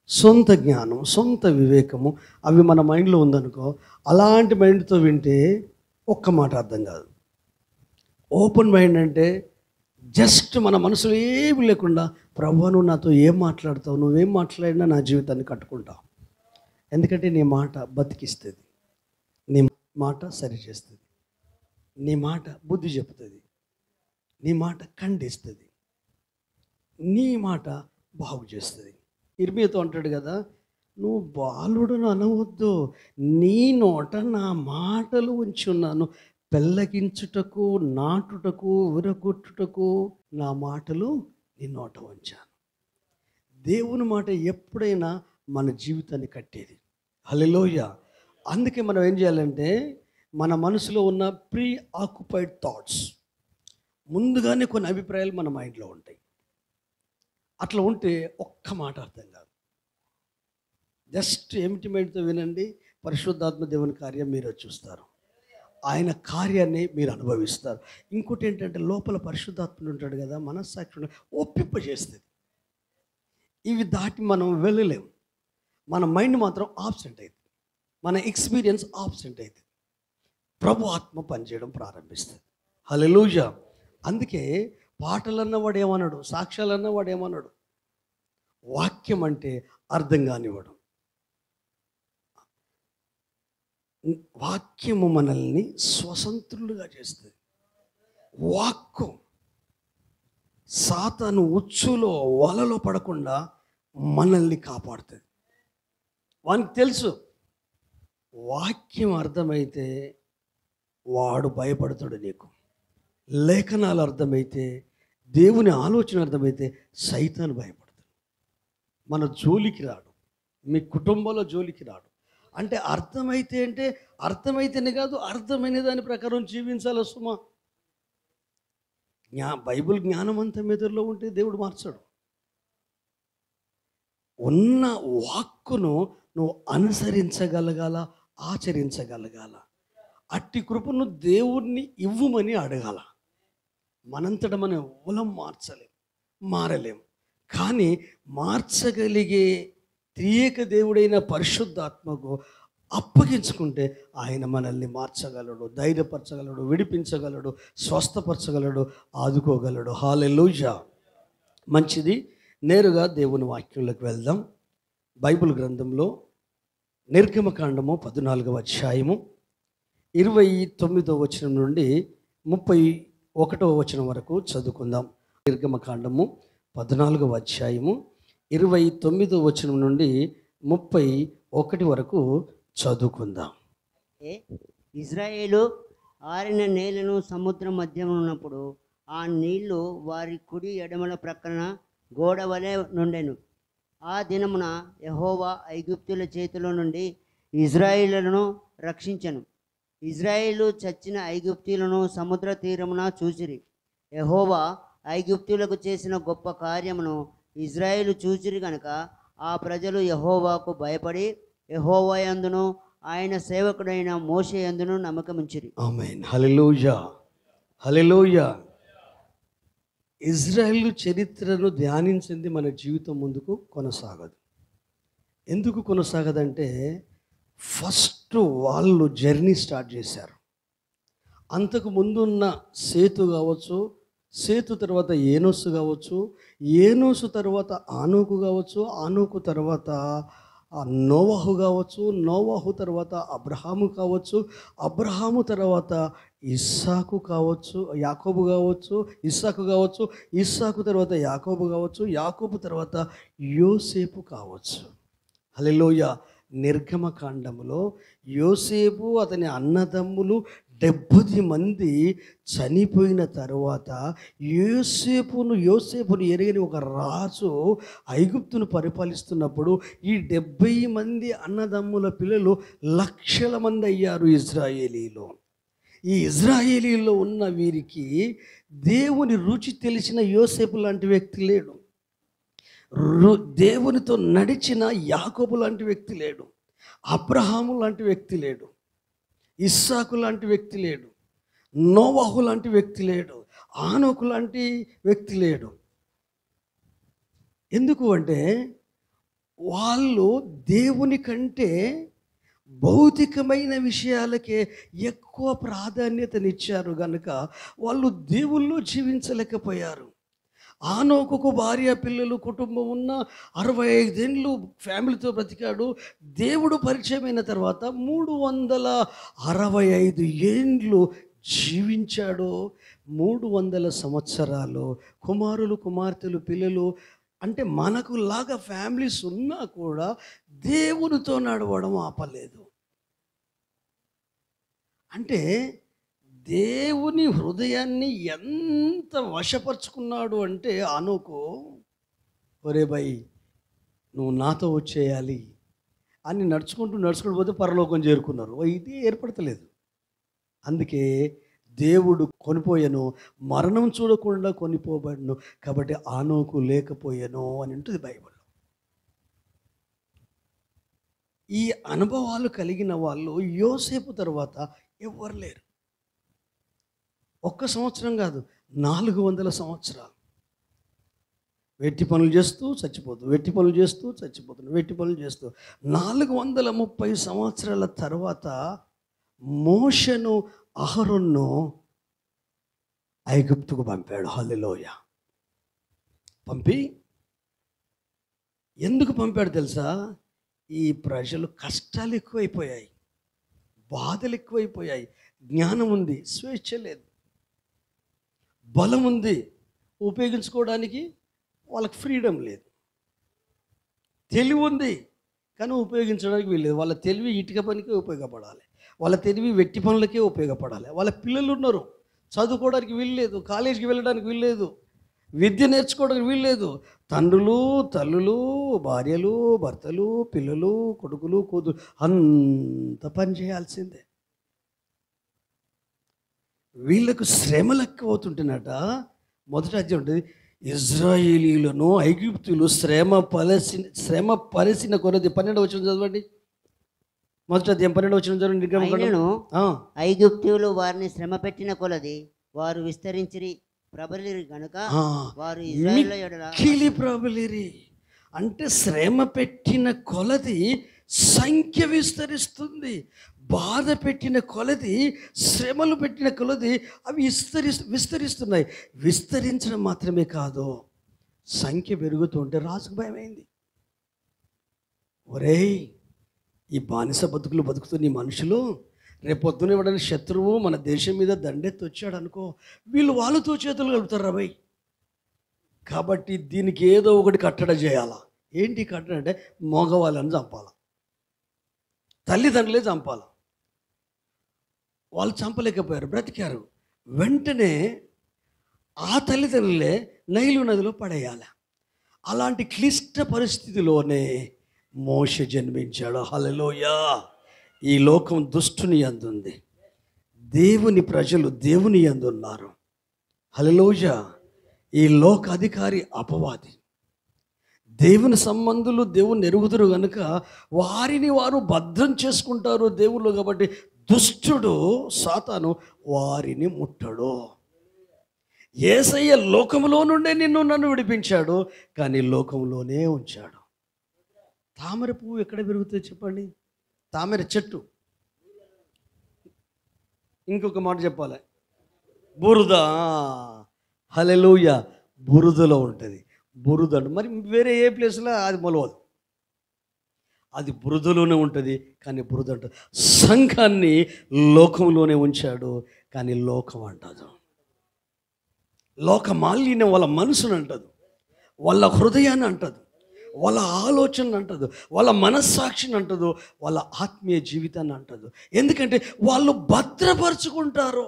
సొంత జ్ఞానం, సొంత వివేకము అవి మన మైండ్లో ఉందనుకో, అలాంటి మైండ్తో వింటే ఒక్క మాట అర్థం కాదు. ఓపెన్ మైండ్ అంటే జస్ట్ మన మనసులో ఏమి లేకుండా, ప్రభువా నువ్వు నాతో ఏం మాట్లాడతావు, నువ్వేం మాట్లాడినా నా జీవితాన్ని కట్టుకుంటావు. ఎందుకంటే నీ మాట బతికిస్తుంది, నీ మాట సరి చేస్తుంది, నీ మాట బుద్ధి చెప్తుంది, నీ మాట ఖండిస్తుంది, నీ మాట బాగు చేస్తుంది. ఇర్మీయాతో అంటాడు కదా, నువ్వు బాలుడును అనవద్దు, నీ నోట నా మాటలు ఉంచి ఉన్నాను, పెళ్ళగించుటకు, నాటుటకు, విరగొట్టుటకు నా మాటలు నీ నోట ఉంచాను. దేవుని మాట ఎప్పుడైనా మన జీవితాన్ని కట్టేది. హల్లెలూయా. అందుకే మనం ఏం చేయాలంటే, మన మనసులో ఉన్న ప్రీ ఆక్యుపైడ్ థాట్స్, ముందుగానే కొన్ని అభిప్రాయాలు మన మైండ్లో ఉంటాయి. అట్లా ఉంటే ఒక్క మాట అర్థం కాదు. జస్ట్ ఏమిటి మైండ్తో వినండి, పరిశుద్ధాత్మ దేవుని కార్యం మీరు చూస్తారు, ఆయన కార్యాన్ని మీరు అనుభవిస్తారు. ఇంకోటి ఏంటంటే, లోపల పరిశుద్ధాత్ముడు ఉంటాడు కదా, మనస్సాక్షి ఒప్పింపజేస్తుంది. ఇవి దాటి మనం వెళ్ళలేము. మన మైండ్ మాత్రం ఆబ్సెంట్ అవుతుంది, మన ఎక్స్పీరియన్స్ ఆబ్సెంట్ అవుతుంది. ప్రభు ఆత్మ పనిచేయడం ప్రారంభిస్తుంది. హల్లెలూయా. అందుకే పాటలు అన్నవాడు ఏమన్నాడు, సాక్ష్యాలు అన్నవాడు ఏమన్నాడు, వాక్యం అంటే అర్థం కానివాడు. వాక్యము మనల్ని స్వతంత్రులుగా చేస్తుంది. వాక్కు సాతాను ఉచ్చులో వలలో పడకుండా మనల్ని కాపాడుతుంది. వానికి తెలుసు, వాక్యం అర్థమైతే వాడు భయపడతాడు నీకు. లేఖనాలు అర్థమైతే, దేవుని ఆలోచన అర్థమైతే సైతాను భయపడతాడు. మన జోలికి రాడు, మీ కుటుంబంలో జోలికి రాడు. అంటే అర్థమైతే అంటే అర్థమైతేనే కాదు, అర్థమైన దాని ప్రకారం జీవించాలి సుమా. బైబిల్ జ్ఞానం అంతా మెదడులో ఉంటే దేవుడు మార్చాడు. ఉన్న వాక్కును నువ్వు అనుసరించగలగాల, ఆచరించగలగాల. అట్టి కృపను దేవుణ్ణి ఇవ్వమని అడగాల. మనంతట మనం ఎవ్వలం మారలేం. కానీ మార్చగలిగే త్రియేక దేవుడైన పరిశుద్ధాత్మకు అప్పగించుకుంటే ఆయన మనల్ని మార్చగలడు, ధైర్యపరచగలడు, విడిపించగలడు, స్వస్థపరచగలడు, ఆదుకోగలడు. హల్లెలూయా. మంచిది, నేరుగా దేవుని వాక్యంలోకి వెళ్దాం. బైబిల్ గ్రంథంలో నిర్గమకాండము 14వ అధ్యాయము 29వ వచనం నుండి 31వ వచనం వరకు చదువుకుందాం. నిర్గమకాండము 14వ అధ్యాయము 29వ వచనం నుండి 31 వరకు చదువుకుందాం. ఇజ్రాయేలు ఆరిన నేలను సముద్రం మధ్యలో ఉన్నప్పుడు ఆ నీళ్లు వారి కుడి ఎడమల ప్రక్కన గోడ వలె నుండెను. ఆ దినమున యెహోవా ఐగుప్తుల చేతిలో నుండి ఇజ్రాయేలును రక్షించెను. ఇజ్రాయేలు చచ్చిన ఐగుప్తీయులను సముద్ర తీరమున చూసిరి. యెహోవా ఐగుప్తీయులకు చేసిన గొప్ప కార్యమును ఇజ్రాయేలు చూసిరి గనుక ఆ ప్రజలు యెహోవాకు భయపడి యెహోవా యందును ఆయన సేవకుడైన మోషే యందును నమ్మకముంచిరి. ఆమేన్. హల్లెలూయా, హల్లెలూయా. ఇజ్రాయేలు చరిత్రను ధ్యానించింది మన జీవితం ముందుకు కొనసాగదు. ఎందుకు కొనసాగదంటే, ఫస్ట్ వాళ్ళు జర్నీ స్టార్ట్ చేశారు. అంతకు ముందున్న సేతు కావచ్చు, సేతు తర్వాత ఏనోసు కావచ్చు, ఏనోసు తర్వాత ఆనోకు కావచ్చు, ఆనోకు తర్వాత నోవహు కావచ్చు, నోవహు తర్వాత అబ్రహాము కావచ్చు, అబ్రహాము తర్వాత ఇస్సాకు కావచ్చు, యాకోబు కావచ్చు, ఇస్సాకు కావచ్చు, ఇస్సాకు తర్వాత యాకోబు కావచ్చు, యాకోబు తర్వాత యోసేపు కావచ్చు. హల్లెలూయా. నిర్గమకాండములో యోసేపు అతని అన్నదమ్ములు 70 మంది చనిపోయిన తర్వాత యోసేపును ఎరిగిన ఒక రాజు ఐగుప్తును పరిపాలిస్తున్నప్పుడు ఈ 70 మంది అన్నదమ్ముల పిల్లలు లక్షల మంది అయ్యారు ఇజ్రాయేలీలో. ఈ ఇజ్రాయేలీలో ఉన్న వీరికి దేవుని రుచి తెలిసిన యోసేపు లాంటి వ్యక్తి లేడు. దేవునితో నడిచిన యాకోబు లాంటి వ్యక్తి లేడు, అబ్రహాము లాంటి వ్యక్తి లేడు, ఇస్సాకు లాంటి వ్యక్తి లేడు, నోవహు లాంటి వ్యక్తి లేడు, ఆనోకు లాంటి వ్యక్తి లేడు. ఎందుకు అంటే వాళ్ళు దేవుని కంటే భౌతికమైన విషయాలకే ఎక్కువ ప్రాధాన్యతనిచ్చారు కనుక వాళ్ళు దేవుళ్ళు జీవించలేకపోయారు. ఆనోకుకు భార్య పిల్లలు కుటుంబం ఉన్న 65 ఏళ్ళు ఫ్యామిలీతో బ్రతికాడు. దేవుడు పరిచయమైన తర్వాత 365 ఏండ్లు జీవించాడు. 300 సంవత్సరాలు కుమారులు కుమార్తెలు పిల్లలు అంటే మనకు లాగా ఫ్యామిలీస్ ఉన్నా కూడా దేవునితో నడవడం ఆపలేదు. అంటే దేవుని హృదయాన్ని ఎంత వశపరుచుకున్నాడు అంటే ఆనోకు, ఒరే భయ్ నువ్వు నాతో వచ్చేయాలి అని నడుచుకుంటూ పోతే పరలోకం చేరుకున్నారు. ఇది ఏర్పడతలేదు. అందుకే దేవుడు కొనిపోయాను, మరణం చూడకుండా కొనిపోబడను, కాబట్టి ఆనోకు లేకపోయాను అని ఉంటుంది బైబిల్లో. ఈ అనుభవాలు కలిగిన వాళ్ళు యోసేపు తర్వాత ఎవరు లేరు. 1 సంవత్సరం కాదు, 400 సంవత్సరాలు వెట్టి పనులు చేస్తూ చచ్చిపోతుంది, వెట్టి పనులు చేస్తూ చచ్చిపోతుంది, వెట్టి పనులు చేస్తూ 430 సంవత్సరాల తర్వాత మోషను అహరోనును ఐగుప్తుకు పంపాడు. హల్లెలూయా. పంపి ఎందుకు పంపాడు తెలుసా? ఈ ప్రజలు కష్టాలు ఎక్కువైపోయాయి, బాధలు ఎక్కువైపోయాయి. జ్ఞానం ఉంది, స్వేచ్ఛ లేదు. బలం ఉంది, ఉపయోగించుకోవడానికి వాళ్ళకి ఫ్రీడమ్ లేదు. తెలివి ఉంది కానీ ఉపయోగించడానికి వీల్లేదు. వాళ్ళ తెలివి ఇటుక పనికే ఉపయోగపడాలి, వాళ్ళ తెలివి వెట్టి పనులకే ఉపయోగపడాలి. వాళ్ళ పిల్లలు ఉన్నారు, చదువుకోవడానికి వీల్లేదు, కాలేజీకి వెళ్ళడానికి వీల్లేదు, విద్య నేర్చుకోవడానికి వీల్లేదు. తండ్రులు తల్లులు భార్యలు భర్తలు పిల్లలు కొడుకులు కూతురు అంత పని చేయాల్సిందే. వీళ్ళకు శ్రమలు ఎక్కువ అవుతుంటేనట. మొదటి అధ్యాయం ఉంటుంది, ఇజ్రాయేలీలను ఐగుప్తులు శ్రమ పరిసిన కొలది. 12వ వచనం చదవండి. మొదటి అధ్యాయం 12వ వచనం చదవండి. ఐగుప్తులు వారిని శ్రమ పెట్టిన కొలది వారు విస్తరించిరి ప్రబలిరి గనుక వారు ఇశ్రాయేలు ఎడల ప్రబలిరి. అంటే శ్రమ పెట్టిన కొలది సంఖ్య విస్తరిస్తుంది. బాధ పెట్టిన కొలది, శ్రమలు పెట్టిన కొలది అవి విస్తరిస్తున్నాయి. విస్తరించడం మాత్రమే కాదు, సంఖ్య పెరుగుతుంటే రాజుకు భయమైంది. ఒరేయ్, ఈ బానిస బతుకులు బతుకుతున్న ఈ మనుషులు రేపొద్దున ఇవ్వడానికి శత్రువు మన దేశం మీద దండెత్తి వచ్చాడు అనుకో, వీళ్ళు వాళ్ళతో చేతులు కలుపుతారు రాబోయ్. కాబట్టి దీనికి ఏదో ఒకటి కట్టడ చేయాలా. ఏంటి కట్టడ అంటే మగవాళ్ళని చంపాలా, తల్లిదండ్రులే చంపాలా. వాళ్ళు చంపలేకపోయారు, బ్రతికారు. వెంటనే ఆ తల్లిదండ్రులే నైలు నదిలో పడేయాలి. అలాంటి క్లిష్ట పరిస్థితిలోనే మోషే జన్మించాడు. హల్లెలూయా. ఈ లోకం దుష్టుని యందుంది, దేవుని ప్రజలు దేవుని యందున్నారు. హల్లెలూయా. ఈ లోక అధికారి అపవాది. దేవుని సంబంధులు దేవుని ఎరుగుదురు కనుక వారిని వారు భద్రం చేసుకుంటారు దేవుళ్ళు. కాబట్టి దుష్టుడు సాతాను వారిని ముట్టడు. యేసయ్య లోకంలో నుండే నన్ను విడిపించాడు, కానీ లోకంలోనే ఉంచాడు. తామర పువ్వు ఎక్కడ పెరుగుతుంది చెప్పండి? తామర చెట్టు. ఇంకొక మాట చెప్పాలి, బురద. హల్లెలూయా. బురదలో ఉంటుంది. బురద మరి వేరే ఏ ప్లేస్లో అది మొలవదు, అది బురదలోనే ఉంటుంది. కానీ బురద అంటుంది. సంఘాన్ని లోకంలోనే ఉంచాడు, కానీ లోకం అంటదు. లోక మాలిన్యం వాళ్ళ మనసును అంటదు, వాళ్ళ హృదయాన్ని అంటదు, వాళ్ళ ఆలోచన అంటదు, వాళ్ళ మనస్సాక్షిని అంటదు, వాళ్ళ ఆత్మీయ జీవితాన్ని అంటదు. ఎందుకంటే వాళ్ళు భద్రపరుచుకుంటారు,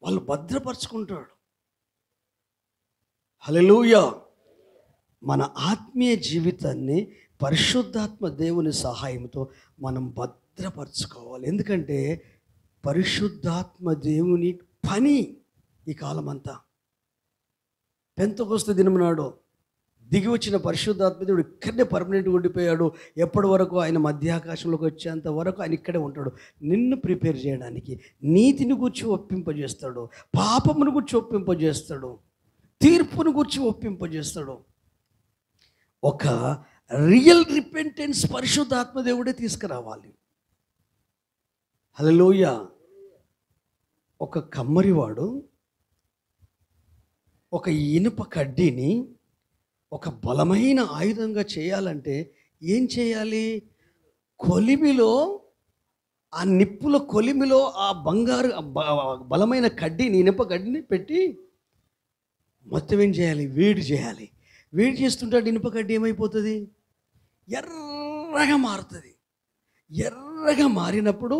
వాళ్ళు భద్రపరుచుకుంటాడు. హల్లెలూయా. మన ఆత్మీయ జీవితాన్ని పరిశుద్ధాత్మ దేవుని సహాయంతో మనం భద్రపరచుకోవాలి. ఎందుకంటే పరిశుద్ధాత్మ దేవుని పని ఈ కాలమంతా. పెంతెకొస్తు దినం నాడు దిగి వచ్చిన పరిశుద్ధాత్మ దేవుడు ఇక్కడనే పర్మనెంట్గా ఉండిపోయాడు. ఎప్పటి వరకు ఆయన మధ్యాకాశంలోకి వచ్చేంత వరకు ఆయన ఇక్కడే ఉంటాడు. నిన్ను ప్రిపేర్ చేయడానికి నీతిని గురించి ఒప్పింపజేస్తాడు, పాపమును గురించి ఒప్పింపజేస్తాడు, తీర్పును గురించి ఒప్పింపజేస్తాడు. ఒక రియల్ రిపెంటెన్స్ పరిశుద్ధాత్మ దేవుడే తీసుకురావాలి. హల్లెలూయా. ఒక కమ్మరివాడు ఒక ఇనుప కడ్డీని ఒక బలమైన ఆయుధంగా చేయాలంటే ఏం చేయాలి? కొలిమిలో, ఆ నిప్పుల కొలిమిలో ఆ బంగారు బలమైన కడ్డీని, ఇనుప కడ్డీని పెట్టి మొత్తం ఏం చేయాలి? వేడి చేయాలి. వేడి చేస్తుంటే ఇనుప కడ్డీ ఏమైపోతుంది? ఎర్రగా మారుతుంది. ఎర్రగా మారినప్పుడు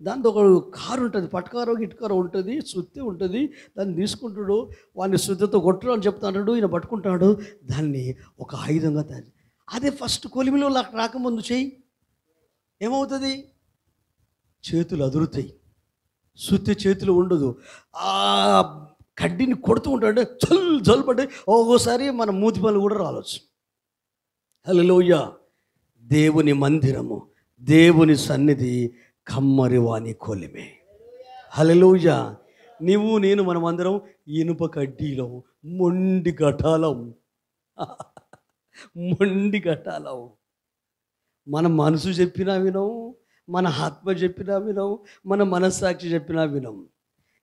దాంతో ఒక కారు ఉంటుంది, పటకారో గిట్కారో ఉంటుంది, సుత్తి ఉంటుంది. దాన్ని తీసుకుంటాడు, వాడిని శుద్ధితో కొట్టరు అని చెప్తాడు, ఈయన పట్టుకుంటాడు, దాన్ని ఒక ఆయుధంగా తయారు. అదే ఫస్ట్ కొలిమిలో రాకముందు చెయ్యి, ఏమవుతుంది? చేతులు అదురుతాయి, సుత్తి చేతులు ఉండదు. ఆ కడ్డీని కొడుతూ ఉంటాడు, జల్ పడి ఒక్కోసారి మన మూతి పనులు కూడా రావచ్చు. హల్లెలూయా. దేవుని మందిరము, దేవుని సన్నిధి కమ్మరివాని కొలిమే. హల్లెలూయా. నీవు నేను మనమందరం ఇనుప కడ్డీలో మొండి ఘటాలం. మొండి ఘటాలం. మన మనసు చెప్పినా వినం, మన ఆత్మ చెప్పినా వినం, మన మనస్సాక్షి చెప్పినా వినం.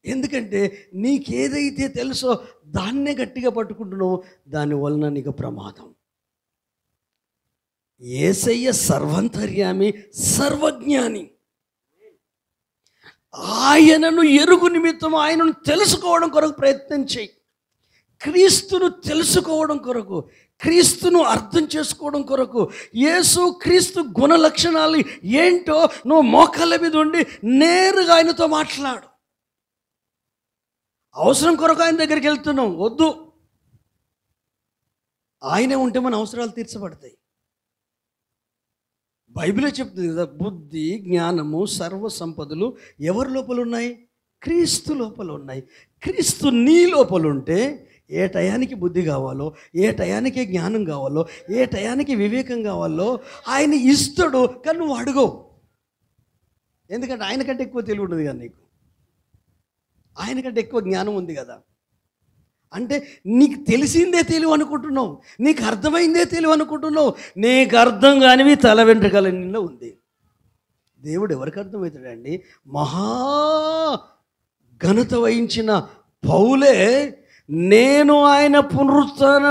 ఎందుకంటే నీకేదైతే తెలుసో దాన్నే గట్టిగా పట్టుకుంటున్నావు, దానివలన నీకు ప్రమాదం. యేసయ్య సర్వంతర్యామి, సర్వజ్ఞాని. ఆయనను ఎరుగు నిమిత్తం, ఆయనను తెలుసుకోవడం కొరకు ప్రయత్నం చేయి. క్రీస్తును తెలుసుకోవడం కొరకు, క్రీస్తును అర్థం చేసుకోవడం కొరకు, యేసు క్రీస్తు గుణ లక్షణాలు ఏంటో నువ్వు మోకాళ్ళ మీద ఉండి నేరుగా ఆయనతో మాట్లాడు. అవసరం కొరకు ఆయన దగ్గరికి వెళ్తున్నాం, వద్దు. ఆయనే ఉంటే మన అవసరాలు తీర్చబడతాయి. బైబిలే చెప్తుంది కదా, బుద్ధి, జ్ఞానము, సర్వ సంపదలు ఎవరి లోపల ఉన్నాయి? క్రీస్తు లోపల ఉన్నాయి. క్రీస్తు నీ లోపల ఉంటే ఏ టయానికి బుద్ధి కావాలో, ఏ టయానికి జ్ఞానం కావాలో, ఏ టయానికి వివేకం కావాలో ఆయన ఇస్తాడు. కానీ నువ్వు అడుగవు. ఎందుకంటే ఆయనకంటే ఎక్కువ తెలివి ఉంటుంది కదా నీకు, ఆయనకంటే ఎక్కువ జ్ఞానం ఉంది కదా. అంటే నీకు తెలిసిందే తెలివి అనుకుంటున్నావు, నీకు అర్థమైందే తెలివి అనుకుంటున్నావు. నీకు అర్థం కానివి తల వెంట్రుకల నిండా ఉంది. దేవుడు ఎవరికి అర్థమవుతాడండి? మహా ఘనత వహించిన పౌలే, నేను ఆయన పునరుత్థాన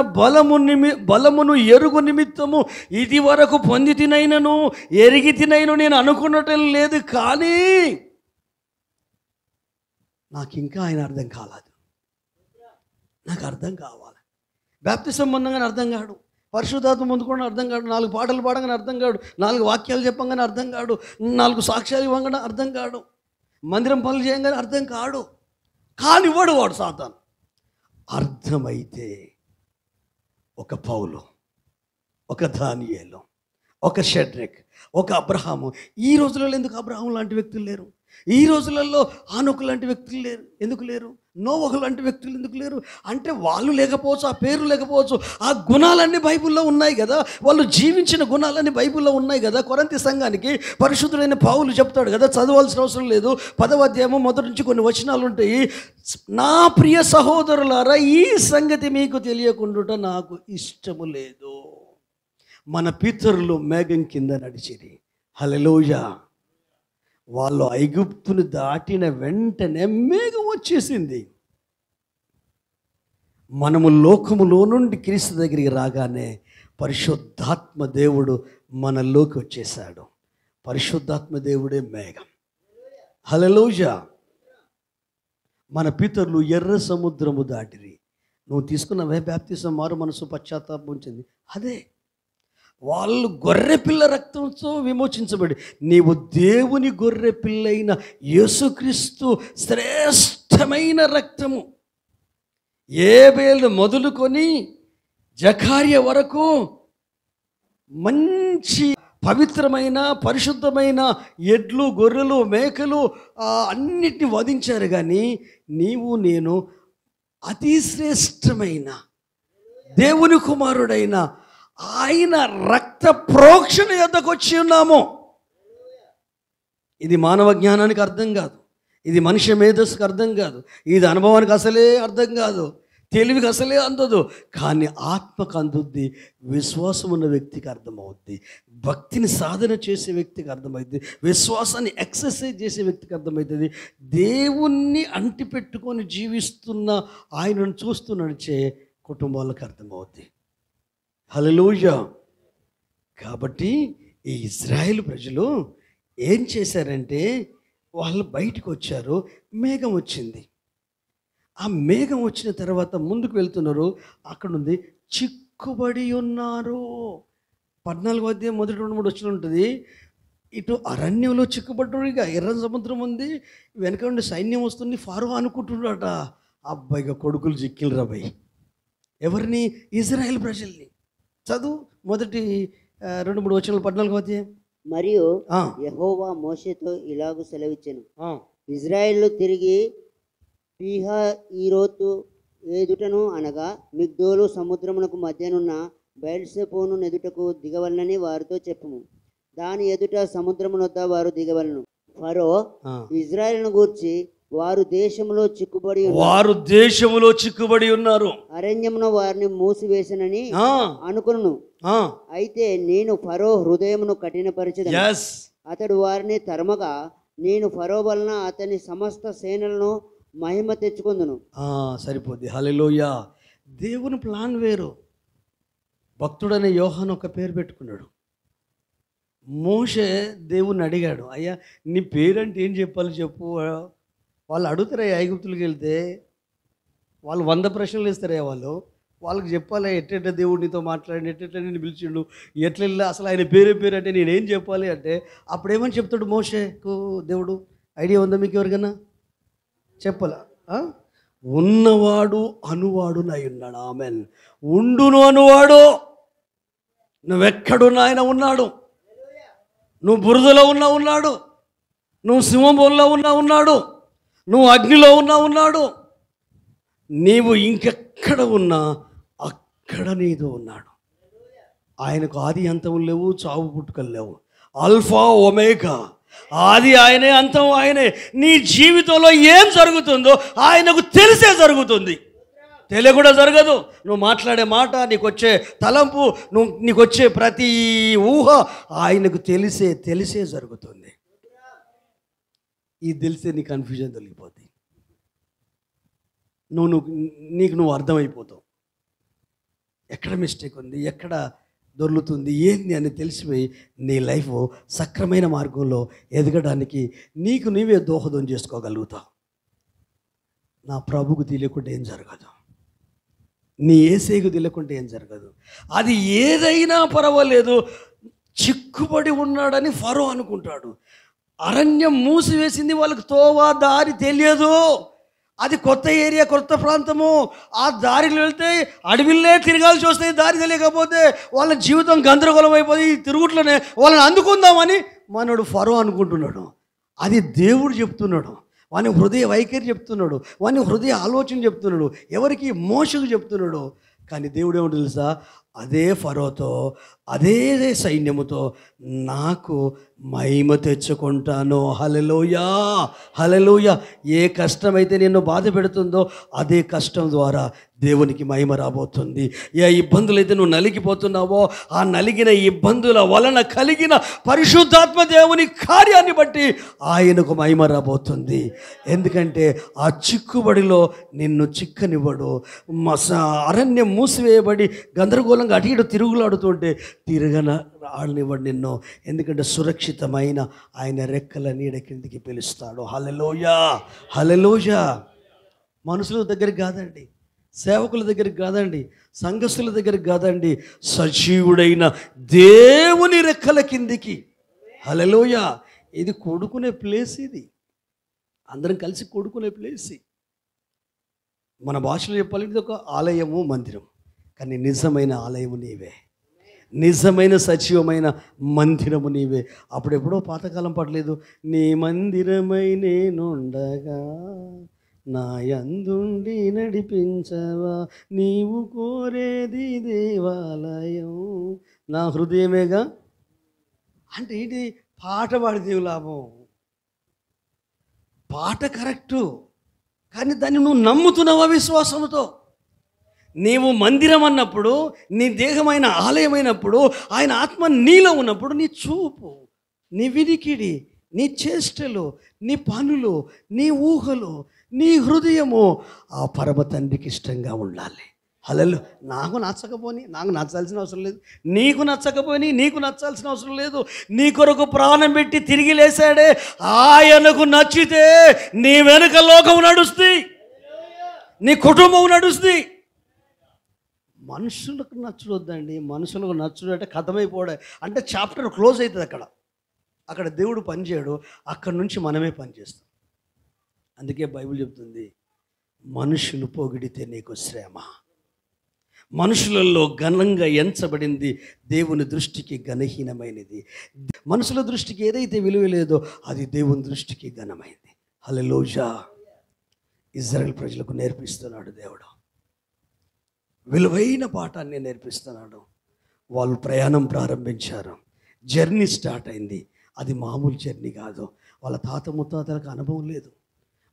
బలమును ఎరుగు నిమిత్తము ఇది వరకు పొంది తినైనను ఎరిగి తినైను నేను అనుకున్నట్టు లేదు, కానీ నాకు ఇంకా ఆయన అర్థం కాలేదు. నాకు అర్థం కావాలి. బాప్తిసం పొందగానే అర్థం కాడు, పరిశుద్ధాత్మ పొందుకోవడం అర్థం కాడు, 4 పాటలు పాడగానే అర్థం కాడు, 4 వాక్యాలు చెప్పగానే అర్థం కాడు, 4 సాక్ష్యాలు ఇవ్వగానే అర్థం కాడు, మందిరం పనులు చేయగానే అర్థం కాడు. కానీ వాడు సాతాను. అర్థమైతే ఒక పౌలు, ఒక దానియేలు, ఒక షడ్రెక్, ఒక అబ్రహాము. ఈ రోజులలో ఎందుకు అబ్రహాము లాంటి వ్యక్తులు లేరు? ఈ రోజులలో ఆనోకు లాంటి వ్యక్తులు లేరు. ఎందుకు లేరు? నోవహు లాంటి వ్యక్తులు ఎందుకు లేరు? అంటే వాళ్ళు లేకపోవచ్చు, ఆ పేరు లేకపోవచ్చు, ఆ గుణాలన్నీ బైబిల్లో ఉన్నాయి కదా, వాళ్ళు జీవించిన గుణాలన్నీ బైబిల్లో ఉన్నాయి కదా. కొరింథీ సంఘానికి పరిశుద్ధుడైన పౌలు చెప్తాడు కదా, చదవాల్సిన అవసరం లేదు, 10వ అధ్యాయం మొదటి నుంచి కొన్ని వచనాలు ఉంటాయి. నా ప్రియ సహోదరులారా, ఈ సంగతి మీకు తెలియకుండుట నాకు ఇష్టము లేదు. మన పితరులు మేఘం కింద నడిచిరి. హల్లెలూయా. వాళ్ళు ఐగుప్తును దాటిన వెంటనే మేఘం వచ్చేసింది. మనము లోకములో నుండి క్రీస్తు దగ్గరికి రాగానే పరిశుద్ధాత్మ దేవుడు మనలోకి వచ్చేసాడు. పరిశుద్ధాత్మ దేవుడే మేఘం. హల్లెలూయా. మన పితరులు ఎర్ర సముద్రము దాటిరి. నువ్వు తీసుకున్నవే బాప్తిసం, మారు మనసు, పశ్చాత్తాపం ఉంచింది అదే. వాళ్ళు గొర్రెపిల్ల రక్తంతో విమోచించబడి, నీవు దేవుని గొర్రెపిల్లైన యేసుక్రీస్తు శ్రేష్టమైన రక్తము, ఏబేలు మొదలుకొని జకార్య వరకు మంచి పవిత్రమైన పరిశుద్ధమైన ఎడ్లు, గొర్రెలు, మేకలు అన్నిటిని వధించారు. కానీ నీవు నేను అతి శ్రేష్టమైన దేవుని కుమారుడైన ఆయన రక్త ప్రోక్షణ యొద్దకు వచ్చి ఉన్నాము. ఇది మానవ జ్ఞానానికి అర్థం కాదు, ఇది మనిషి మేధస్సుకు అర్థం కాదు, ఇది అనుభవానికి అసలే అర్థం కాదు. తెలివికి అసలే అందదు, కానీ ఆత్మకు అందుద్ది. విశ్వాసం ఉన్న వ్యక్తికి అర్థమవుద్ది, భక్తిని సాధన చేసే వ్యక్తికి అర్థమవుతుంది, విశ్వాసాన్ని ఎక్సర్సైజ్ చేసే వ్యక్తికి అర్థమవుతుంది. దేవుణ్ణి అంటిపెట్టుకొని జీవిస్తున్న ఆయనను చూస్తూ నడిచే కుటుంబాలకు అర్థమవుద్ది. హల్లెలూయా. కాబట్టి ఈ ఇజ్రాయేల్ ప్రజలు ఏం చేశారంటే, వాళ్ళు బయటకు వచ్చారు, మేఘం వచ్చింది. ఆ మేఘం వచ్చిన తర్వాత ముందుకు వెళ్తున్నారు. అక్కడ ఉంది చిక్కుబడి ఉన్నారు. 14వ అధ్యాయం మొదటి 2-3 వచ్చిన ఉంటుంది. ఇటు అరణ్యంలో చిక్కుబడ్డారు. ఇక ఎర్ర సముద్రం ఉంది, వెనక నుండి సైన్యం వస్తుంది. ఫరో అనుకుంటున్నాడట, అబ్బాయిగా కొడుకులు చిక్కిలు రాబాయి. ఎవరిని? ఇజ్రాయేల్ ప్రజల్ని. చదువు మొదటి 2-3 వచనాలు 14వ అధ్యాయం. మరియు యెహోవా మోషేతో ఇలాగు సెలవిచ్చెను, ఇజ్రాయేలు తిరిగి పీహహీరోతు ఎదుటను అనగా మిగ్దోలు సముద్రమునకు మధ్యనున్న బయల్సెపోను ఎదుటకు దిగవలనని వారితో చెప్పుము. దాని ఎదుట సముద్రమునొద్ద వారు దిగవలను. ఫరో ఇజ్రాయేలును గూర్చి వారు దేశములో చిక్కుబడి ఉన్నారు, అరణ్యమున వారిని మూసివేసనని అనుకును. అయితే నేను ఫరో హృదయమును కఠినపరిచెదను. అతడు వారిని తరమగా నేను ఫరో వలన అతని సమస్త సేనలను మహిమ తెచ్చుకుందును. సరిపోద్ది. హల్లెలూయా. దేవుని ప్లాన్ వేరు. భక్తుడనే యోహాను ఒక పేరు పెట్టుకున్నాడు. మోషే దేవుణ్ణి అడిగాడు, అయ్యా నీ పేరంటే ఏం చెప్పాలి చెప్పు. వాళ్ళు అడుగుతారయ్యా, ఐగుప్తులకు వెళ్తే వాళ్ళు 100 ప్రశ్నలు ఇస్తారయ్యా. వాళ్ళకి చెప్పాలి, ఎట్ట దేవుడు నీతో మాట్లాడి, ఎట్ట నేను పిలిచిండు, ఎట్లా అసలు ఆయన పేరు అంటే నేనేం చెప్పాలి అంటే, అప్పుడేమని చెప్తాడు మోషేకు దేవుడు? ఐడియా ఉందా మీకు ఎవరికైనా? చెప్పాలా? ఉన్నవాడు అనువాడు నై ఉన్నాడు. ఆమెన్. ఉండును అనువాడు. నువ్వెక్కడున్నా ఆయన ఉన్నాడు. నువ్వు బురదలో ఉన్నాడు, నువ్వు సింహంలో ఉన్నాడు, నువ్వు అగ్నిలో ఉన్నాడు, నీవు ఇంకెక్కడ ఉన్నా అక్కడ నీతో ఉన్నాడు. ఆయనకు ఆది అంతం లేవు, చావు పుట్టుకలు లేవు. ఆల్ఫా ఒమేగా, ఆది ఆయనే, అంతం ఆయనే. నీ జీవితంలో ఏం జరుగుతుందో ఆయనకు తెలిసే జరుగుతుంది, తెలియకుండా జరగదు. నువ్వు మాట్లాడే మాట, నీకు వచ్చే తలంపు, నీకు వచ్చే ప్రతి ఊహ ఆయనకు తెలిసే జరుగుతుంది. ఇది తెలిసే నీ కన్ఫ్యూజన్ తొలగిపోద్ది. నువ్వు అర్థమైపోతావు, ఎక్కడ మిస్టేక్ ఉంది, ఎక్కడ దొర్లుతుంది, ఏంది అని తెలిసిపోయి నీ లైఫ్ సక్రమైన మార్గంలో ఎదగడానికి నీకు నీవే దోహదం చేసుకోగలుగుతావు. నా ప్రభుకు తెలియకుండా ఏం జరగదు, నీ యేసేకు తెలియకుండా ఏం జరగదు. అది ఏదైనా పర్వాలేదు. చిక్కుబడి ఉన్నాడని ఫరో అనుకుంటాడు. అరణ్యం మూసివేసింది, వాళ్ళకి తోవా దారి తెలియదు. అది కొత్త ఏరియా, కొత్త ప్రాంతము. ఆ దారిలో వెళ్తే అడవిల్లే తిరగాల్సి వస్తాయి. దారి తెలియకపోతే వాళ్ళ జీవితం గందరగోళం అయిపోయి తిరుగుట్లోనే వాళ్ళని అందుకుందామని మనోడు ఫరో అనుకుంటున్నాడు. అది దేవుడు చెప్తున్నాడు, వాని హృదయ వైఖరి చెప్తున్నాడు, వాని హృదయ ఆలోచన చెప్తున్నాడు. ఎవరికి? మోషకు చెప్తున్నాడు. కానీ దేవుడు ఏమో తెలుసా? అదే ఫరోతో, అదే సైన్యముతో నాకు మహిమ తెచ్చుకుంటాను. హల్లెలూయా, హల్లెలూయా. ఏ కష్టమైతే నిన్ను బాధ పెడుతుందో అదే కష్టం ద్వారా దేవునికి మహిమ రాబోతుంది. ఏ ఇబ్బందులైతే నువ్వు నలిగిపోతున్నావో ఆ నలిగిన ఇబ్బందుల వలన కలిగిన పరిశుద్ధాత్మ దేవుని కార్యాన్ని బట్టి ఆయనకు మహిమ రాబోతుంది. ఎందుకంటే ఆ చిక్కుబడిలో నిన్ను చిక్కనివ్వడు. అరణ్యం మూసివేయబడి గందరగోళంగా అటు ఇటు తిరుగులాడుతుంటే ఆడనివ్వడు నిన్ను. ఎందుకంటే సురక్షితమైన ఆయన రెక్కల నీడ కిందికి పిలుస్తాడు. హల్లెలూయా, హల్లెలూయా. మనుషుల దగ్గరికి కాదండి, సేవకుల దగ్గరికి కాదండి, సంఘస్థుల దగ్గరికి కాదండి, సజీవుడైన దేవుని రెక్కల కిందికి. హల్లెలూయా. ఇది కొడుకునే ప్లేస్. ఇది అందరం కలిసి కొడుకునే ప్లేస్. మన భాషలో చెప్పాలంటే ఇది ఒక ఆలయము, మందిరం. కానీ నిజమైన ఆలయము నీవే, నిజమైన సజీవమైన మందిరము నీవే. అప్పుడెప్పుడో పాతకాలం పడలేదు, నీ మందిరమై నేనుండగా నా యందుండి నడిపించవా, నీవు కోరేది దేవాలయం నా హృదయమేగా. అంటే ఏంటి? పాట పాడితే లాభం. పాట కరెక్టు, కానీ దాన్ని నువ్వు నమ్ముతున్నావా విశ్వాసంతో? నీవు మందిరం అన్నప్పుడు, నీ దేహమైన ఆలయమైనప్పుడు, ఆయన ఆత్మ నీలో ఉన్నప్పుడు నీ చూపు, నీ వినికిడి, నీ చేష్టలు, నీ పనులు, నీ ఊహలు, నీ హృదయము ఆ పరమ తండ్రికి ఇష్టంగా ఉండాలి. హల్లెలూయా. నాకు నచ్చకపోని, నాకు నచ్చాల్సిన అవసరం లేదు. నీకు నచ్చకపోని, నీకు నచ్చాల్సిన అవసరం లేదు. నీ కొరకు ప్రాణం పెట్టి తిరిగి లేసాడే, ఆయనకు నచ్చితే నీ వెనుక లోకం నడుస్తుంది, నీ కుటుంబం నడుస్తుంది. మనుషులకు నచ్చొద్దండి. మనుషులకు నచ్చుడు అంటే కథమైపోవడం, అంటే చాప్టర్ క్లోజ్ అవుతుంది. అక్కడ దేవుడు పనిచేయడు, అక్కడి నుంచి మనమే పనిచేస్తాం. అందుకే బైబిల్ చెప్తుంది, మనుషులు పొగిడితే నీకు శ్రమ. మనుషులలో ఘనంగా ఎంచబడింది దేవుని దృష్టికి ఘనహీనమైనది. మనుషుల దృష్టికి ఏదైతే విలువ లేదో అది దేవుని దృష్టికి ఘనమైంది. హల్లెలూయా. ఇజ్రాయెల్ ప్రజలకు నేర్పిస్తున్నాడు దేవుడు, విలువైన పాఠాన్ని నేర్పిస్తున్నాడు. వాళ్ళు ప్రయాణం ప్రారంభించారు, జర్నీ స్టార్ట్ అయింది. అది మామూలు జర్నీ కాదు. వాళ్ళ తాత ముత్తాతలకు అనుభవం లేదు,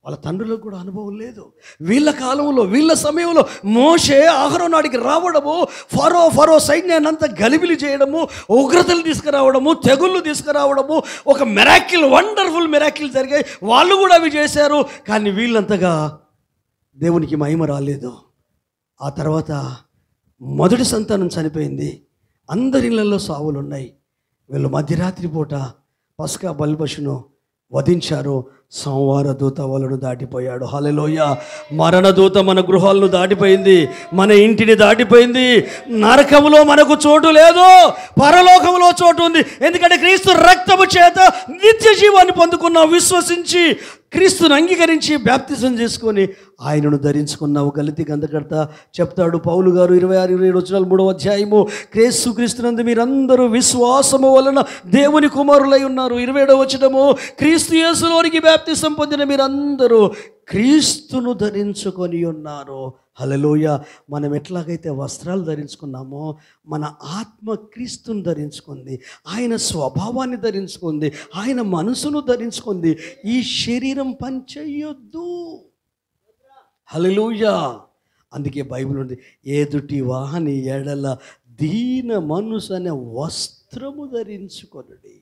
వాళ్ళ తండ్రులకు కూడా అనుభవం లేదు. వీళ్ళ కాలంలో, వీళ్ళ సమయంలో మోషే అహరోనాడికి రావడము, ఫరో సైన్యాన్ని అంతా గలిబిలి చేయడము, ఉగ్రతలు తీసుకురావడము, తెగుళ్ళు తీసుకురావడము, ఒక మిరాకిల్, వండర్ఫుల్ మిరాకిల్ జరిగాయి. వాళ్ళు కూడా అవి చేశారు. కానీ వీళ్ళంతగా దేవునికి మహిమ రాలేదు. ఆ తర్వాత మొదటి సంతానం చనిపోయింది, అందరిళ్ళల్లో సావులు ఉన్నాయి. వీళ్ళు మధ్యరాత్రి పూట పస్కా బలిపశును వధించారు. సంహార దూత వాళ్ళను దాటిపోయాడు. హల్లెలూయా. మరణ దూత మన గృహాలను దాటిపోయింది, మన ఇంటిని దాటిపోయింది. నరకములో మనకు చోటు లేదు, పరలోకములో చోటు ఉంది. ఎందుకంటే క్రీస్తు రక్తము చేత నిత్య జీవాన్ని పొందుకున్నావు. విశ్వసించి క్రీస్తుని అంగీకరించి బ్యాప్తిజం చేసుకొని ఆయనను ధరించుకున్నావు. గలతీ గ్రంథకర్త చెప్తాడు పౌలు గారు 26-27 3వ అధ్యాయము, క్రీస్తునందు మీరందరూ విశ్వాసము వలన దేవుని కుమారులై ఉన్నారు. 27వ వచనము, క్రీస్తు యేసులోనికి బ్యాప్తిజం పొందిన మీరందరూ క్రీస్తును ధరించుకొని ఉన్నారు. హల్లెలూయా. మనం ఎట్లాగైతే వస్త్రాలు ధరించుకున్నామో మన ఆత్మ క్రీస్తును ధరించుకుంది, ఆయన స్వభావాన్ని ధరించుకుంది, ఆయన మనసును ధరించుకుంది. ఈ శరీరం పనిచేయొద్దు. హల్లెలూయా. అందుకే బైబిల్ ఉంది, ఎదుటి వాహని ఎడల దీన మనసు అనే వస్త్రము ధరించుకొనుడి.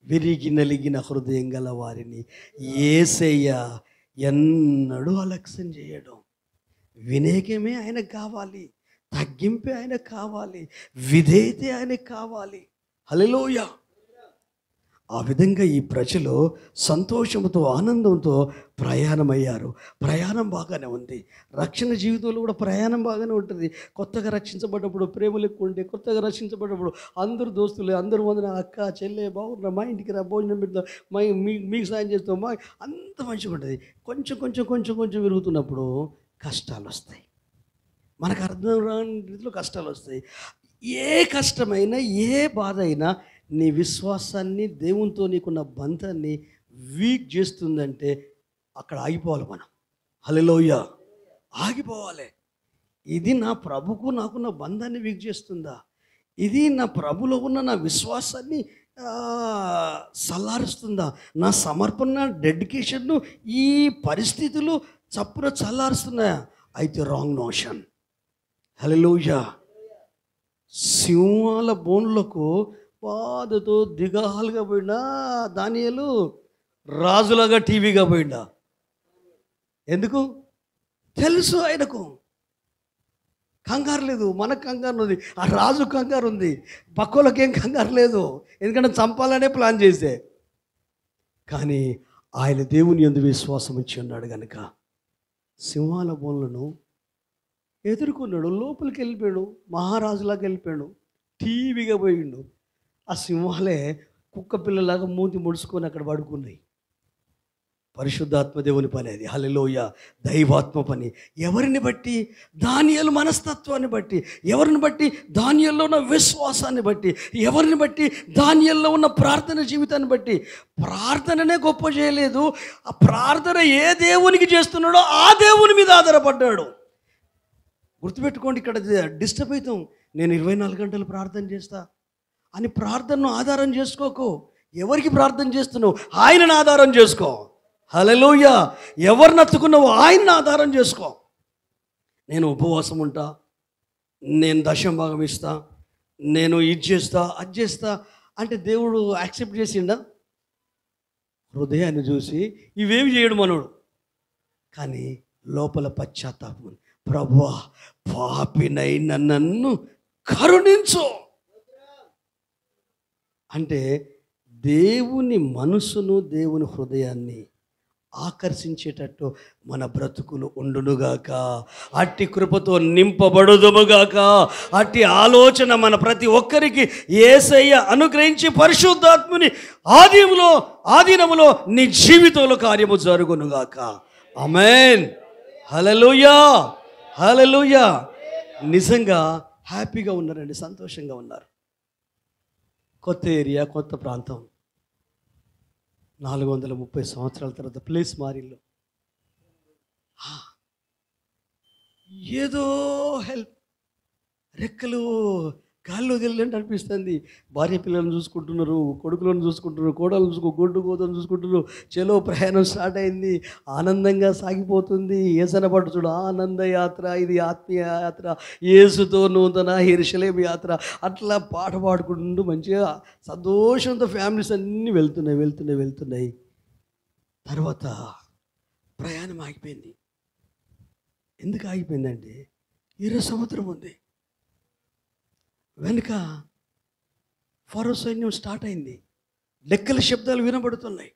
విరిగి నలిగిన హృదయం గల వారిని యేసయ్య ఎన్నడూ అలక్ష్యం చేయడం. వినేకమే ఆయనకు కావాలి, తగ్గింపే ఆయనకు కావాలి, విధేయతే ఆయనకు కావాలి. హల్లెలూయా. ఆ విధంగా ఈ ప్రజలు సంతోషంతో, ఆనందంతో ప్రయాణమయ్యారు. ప్రయాణం బాగానే ఉంది. రక్షణ జీవితంలో కూడా ప్రయాణం బాగానే ఉంటుంది. కొత్తగా రక్షించబడ్డప్పుడు ప్రేమలు ఎక్కువ ఉంటే, కొత్తగా రక్షించబడ్డప్పుడు అందరూ దోస్తులే, అందరూ వందన, అక్క చెల్లె బాగున్నా, మా ఇంటికి రా, భోజనం పెడతాం, మీకు సాయం చేస్తాం, అంత మంచిగా ఉంటుంది. కొంచెం కొంచెం కొంచెం కొంచెం పెరుగుతున్నప్పుడు కష్టాలు వస్తాయి. మనకు అర్థం రాని రీతిలో కష్టాలు వస్తాయి. ఏ కష్టమైనా, ఏ బాధ అయినా నీ విశ్వాసాన్ని, దేవునితో నీకున్న బంధాన్ని వీక్ చేస్తుందంటే అక్కడ ఆగిపోవాలి మనం. హల్లెలూయా. ఆగిపోవాలి. ఇది నా ప్రభుకు నాకున్న బంధాన్ని వీక్ చేస్తుందా? ఇది నా ప్రభులో ఉన్న నా విశ్వాసాన్ని చల్లారుస్తుందా? నా సమర్పణ, డెడికేషన్ను ఈ పరిస్థితులు చప్పున చల్లారుస్తున్నాయా? అయితే రాంగ్ నోషన్. హల్లెలూయా. సింహాల బోన్లకు బాధతో దిగాలుగా పోయిండా దానియేలు, రాజులాగా టీవీగా పోయిండా? ఎందుకు? తెలుసు ఆయనకు కంగారు లేదు. మనకు కంగారు ఉంది, ఆ రాజు కంగారు ఉంది, పక్కలకేం కంగారు లేదు. ఎందుకంటే చంపాలనే ప్లాన్ చేసే. కానీ ఆయన దేవుని యందు విశ్వాసం ఇచ్చి ఉన్నాడు కనుక సింహాల బోన్లను ఎదుర్కొన్నాడు. లోపలికి వెళ్ళిపోయాడు, మహారాజులాగా వెళ్ళిపోయాడు, టీవీగా పోయిండు. ఆ సింహాలే కుక్క పిల్లలాగా మూతి ముడుచుకొని అక్కడ పడుకున్నాయి. పరిశుద్ధాత్మ దేవుని పని అది. హల్లెలూయా. దైవాత్మ పని. ఎవరిని బట్టి? దానియేలు మనస్తత్వాన్ని బట్టి. ఎవరిని బట్టి? దానియేలులో ఉన్న విశ్వాసాన్ని బట్టి. ఎవరిని బట్టి? దానియేలులో ఉన్న ప్రార్థన జీవితాన్ని బట్టి. ప్రార్థననే గొప్ప చేయలేదు, ఆ ప్రార్థన ఏ దేవునికి చేస్తున్నాడో ఆ దేవుని మీద ఆధారపడ్డాడు. గుర్తుపెట్టుకోండి, ఇక్కడ డిస్టర్బ్ అవుతాం. నేను 24 గంటలు ప్రార్థన చేస్తా అని ప్రార్థనను ఆధారం చేసుకోకు. ఎవరికి ప్రార్థన చేస్తున్నావు? ఆయనను ఆధారం చేసుకో. హల్లెలూయా. ఎవరిని నచ్చుకున్నావో ఆయన్ని ఆధారం చేసుకో. నేను ఉపవాసం ఉంటా, నేను దశంభాగం ఇస్తా, నేను ఇది చేస్తా అది చేస్తా అంటే దేవుడు యాక్సెప్ట్ చేసిండా? హృదయాన్ని చూసి ఇవేమి చేయడు మనోడు, కానీ లోపల పశ్చాత్తాపం. ప్రభువా, పాపినైన నన్ను కరుణించు అంటే దేవుని మనసును, దేవుని హృదయాన్ని ఆకర్షించేటట్టు మన బ్రతుకులు ఉండునుగాక. అట్టి కృపతో నింపబడుదుముగాక. అట్టి ఆలోచన మన ప్రతి ఒక్కరికి యేసయ్య అనుగ్రహించి పరిశుద్ధాత్ముని ఆధీనములో నీ జీవితంలో కార్యము జరుగునుగాక. ఆమేన్. హల్లెలూయా, హల్లెలూయా. నిజంగా హ్యాపీగా ఉన్నారండి, సంతోషంగా ఉన్నారు. కొత్త ఏరియా, కొత్త ప్రాంతం, 430 సంవత్సరాల తర్వాత ప్లేస్ మారిల్లు. ఏదో హెల్ప్, రెక్కలు గాల్లో తెలియంటే అనిపిస్తుంది. భార్య పిల్లలను చూసుకుంటున్నారు, కొడుకులను చూసుకుంటున్నారు, కోడలను గొడ్డు గోదలను చూసుకుంటున్నారు. చలో ప్రయాణం స్టార్ట్ అయింది, ఆనందంగా సాగిపోతుంది. ఏసన పట్టు చూడు, ఆనంద యాత్ర, ఇది ఆత్మీయ యాత్ర, యేసుతో నూతన యెరూషలేము యాత్ర. అట్లా పాట పాడుకుంటూ మంచిగా సంతోషంతో ఫ్యామిలీస్ అన్నీ వెళ్తున్నాయి. తర్వాత ప్రయాణం ఆగిపోయింది. ఎందుకు ఆగిపోయిందంటే ఎర్ర సముద్రం ఉంది వెనుక, ఫరో సైన్యం స్టార్ట్ అయింది, లెక్కల శబ్దాలు వినబడుతున్నాయి.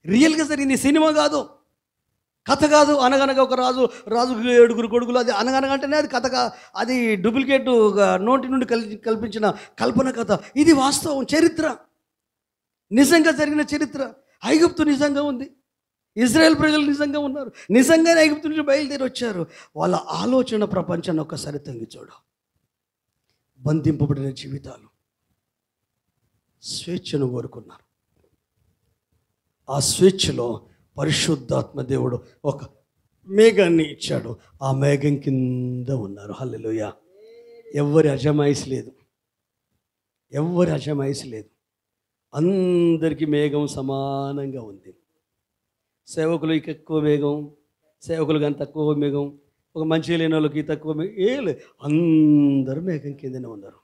రియల్గా జరిగింది, సినిమా కాదు, కథ కాదు. అనగనగా ఒక రాజుకు 7 కొడుకులు, అది అనగనగంటేనే అది కథ, అది డూప్లికేట్ నోటి నుండి కల్పించిన కల్పన కథ. ఇది వాస్తవం, చరిత్ర, నిజంగా జరిగిన చరిత్ర. ఐగుప్తు నిజంగా ఉంది, ఇజ్రాయెల్ ప్రజలు నిజంగా ఉన్నారు, నిజంగానే ఐగుప్తు నుంచి బయలుదేరి వచ్చారు. వాళ్ళ ఆలోచన ప్రపంచాన్ని ఒక్కసారి తొంగి చూడు. బంధింపబడిన జీవితాలు స్వేచ్ఛను కోరుకున్నారు. ఆ స్వేచ్ఛలో పరిశుద్ధాత్మ దేవుడు ఒక మేఘాన్ని ఇచ్చాడు. ఆ మేఘం కింద ఉన్నారు. హల్లెలూయా. ఎవరి అజమాయిషి లేదు, అందరికీ మేఘం సమానంగా ఉంది. సేవకులకి ఎక్కువ మేఘం, సేవకులు కానీ తక్కువ మేఘం, ఒక మంచి లేని వాళ్ళకి తక్కువ మేఘం, అందరూ మేఘం కిందనే ఉన్నారు.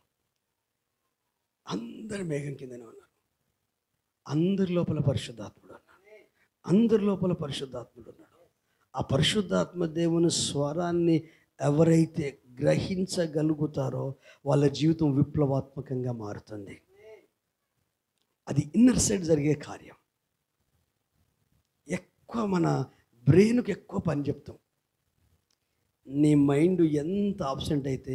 అందరి లోపల పరిశుద్ధాత్ముడు ఉన్నాడు. ఆ పరిశుద్ధాత్మ దేవుని స్వరాన్ని ఎవరైతే గ్రహించగలుగుతారో వాళ్ళ జీవితం విప్లవాత్మకంగా మారుతుంది. అది ఇన్నర్ సైడ్ జరిగే కార్యం. ఎక్కువ మన బ్రెయిన్కి ఎక్కువ పని చెప్తాం. నీ మైండ్ ఎంత ఆబ్సెంట్ అయితే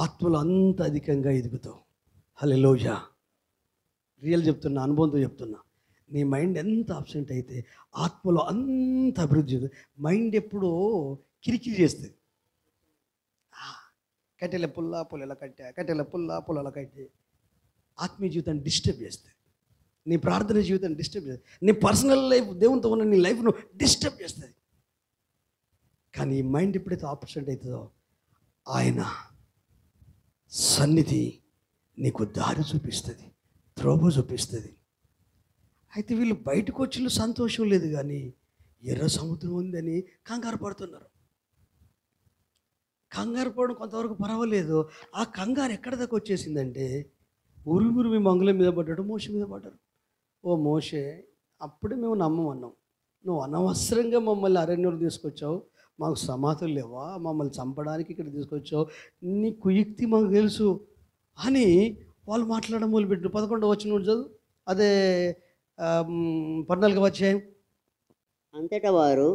ఆత్మలో అంత అధికంగా ఎదుగుతావు. హల్లెలూయా. రియల్ చెప్తున్నా, అనుభవంతో చెప్తున్నా. నీ మైండ్ ఎంత ఆబ్సెంట్ అయితే ఆత్మలో అంత అభివృద్ధి. మైండ్ ఎప్పుడో కిరికిరి చేస్తుంది. కట్టెల పుల్లా పొలల కట్టే ఆత్మీయ జీవితాన్ని డిస్టర్బ్ చేస్తుంది. నీ ప్రార్థన జీవితాన్ని డిస్టర్బ్ చేస్తుంది. నీ పర్సనల్ లైఫ్, దేవునితో ఉన్న నీ లైఫ్ను డిస్టర్బ్ చేస్తుంది. కానీ ఈ మైండ్ ఎప్పుడైతే ఆబ్సెంట్ అవుతుందో ఆయన సన్నిధి నీకు దారి చూపిస్తుంది, త్రోవ చూపిస్తుంది. అయితే వీళ్ళు బయటకు వచ్చిన సంతోషం లేదు, కానీ ఎర్ర సముద్రం ఉందని కంగారు పడుతున్నారు. కంగారు పడడం కొంతవరకు పర్వాలేదు. ఆ కంగారు ఎక్కడి దాకా వచ్చేసిందంటే ఉరుమురు మంగుల మీద పడ్డాడు, మోషే మీద పడ్డారు. ఓ మోషే, అప్పుడే మేము నమ్మమన్నాం, నువ్వు అనవసరంగా మమ్మల్ని అరణ్యంలో తీసుకొచ్చావు, మాకు సమాధులు లేవా, మమ్మల్ని చంపడానికి ఇక్కడ తీసుకొచ్చావు, నీ కుయుక్తి మాకు తెలుసు అని వాళ్ళు మాట్లాడడం మొదలుపెట్టారు. 11వ వచనం చదువు, అదే 14వ అధ్యాయం. అంతటా వారు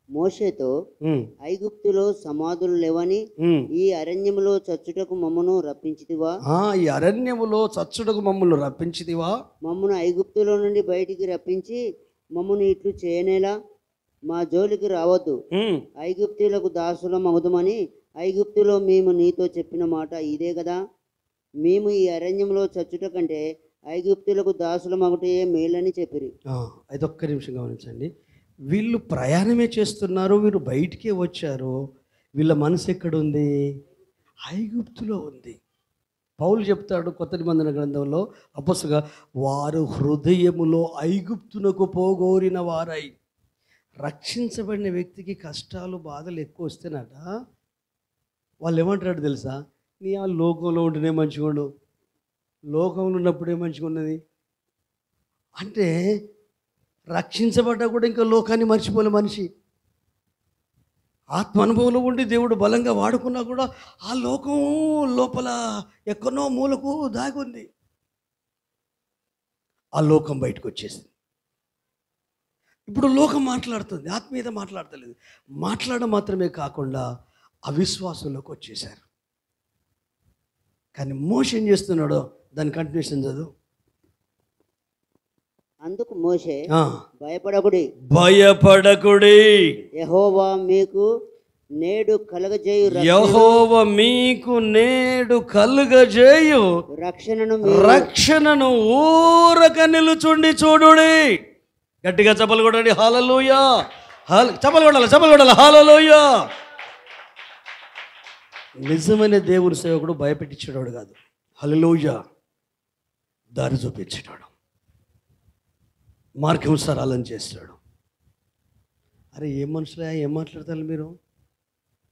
మోషేతో, ఐగుప్తులో సమాధులు లేవని ఈ అరణ్యములో చచ్చుటకు మమ్మను రప్పించితివా? ఈ అరణ్యములో చచ్చుటకు మమ్మల్ని రప్పించితివా? మమ్మను ఐగుప్తులో నుండి బయటికి రప్పించి మమ్మను ఇట్లు చేయనేలా? మా జోలికి రావద్దు, ఐగుప్తులకు దాసులం అవుదామని ఐగుప్తులో మేము నీతో చెప్పిన మాట ఇదే కదా. మేము ఈ అరణ్యంలో చచ్చుట కంటే ఐగుప్తులకు దాసులం ఒకటే మేలని చెప్పిరి. అయితే ఒక్క నిమిషం గమనించండి. వీళ్ళు ప్రయాణమే చేస్తున్నారు, వీరు బయటికే వచ్చారు. వీళ్ళ మనసు ఎక్కడుంది? ఐగుప్తులో ఉంది. పౌలు చెప్తాడు కొత్త నిబంధన గ్రంథంలో అపొస్తలుగా, వారు హృదయములో ఐగుప్తునకు పోగోరిన వారై. రక్షించబడిన వ్యక్తికి కష్టాలు బాధలు ఎక్కువ వస్తేనట వాళ్ళు ఏమంటారు తెలుసా, నీ ఆ లోకంలో ఉంటేనే మంచిగా ఉండు, లోకంలో ఉన్నప్పుడే మంచిగా ఉన్నది అంటే, రక్షించబడ్డా కూడా ఇంకా లోకాన్ని మర్చిపోలే మనిషి. ఆత్మ అనుభవంలో ఉండి దేవుడు బలంగా వాడుకున్నా కూడా ఆ లోకం లోపల ఎక్కడో మూలకు దాగి ఉంది. ఆ లోకం బయటకు వచ్చేసింది. ఇప్పుడు లోకం మాట్లాడుతుంది, ఆత్మీయత మాట్లాడతలేదు. మాట్లాడడం మాత్రమే కాకుండా అవిశ్వాసంలోకి వచ్చేసారు. కానీ మోషే ఏం చేస్తున్నాడో దాని కంటిన్యూషన్ చదువు. అందుకు మోషే, భయపడకుడి యెహోవా మీకు నేడు కలుగజేయు రక్షణను ఊరక నిలుచుండి చూడుడి. గట్టిగా చప్పలు కొట్టండి, హల్లెలూయా. చప్పలు కొట్టాలి హల్లెలూయా. నిజమైన దేవుని సేవకుడు భయపెట్టించేవాడు కాదు, హల్లెలూయా, దారి చూపించేవాడు, మార్గం సరళం చేస్తాడు. అరే ఏం మనుషులే, ఏం మాట్లాడతారు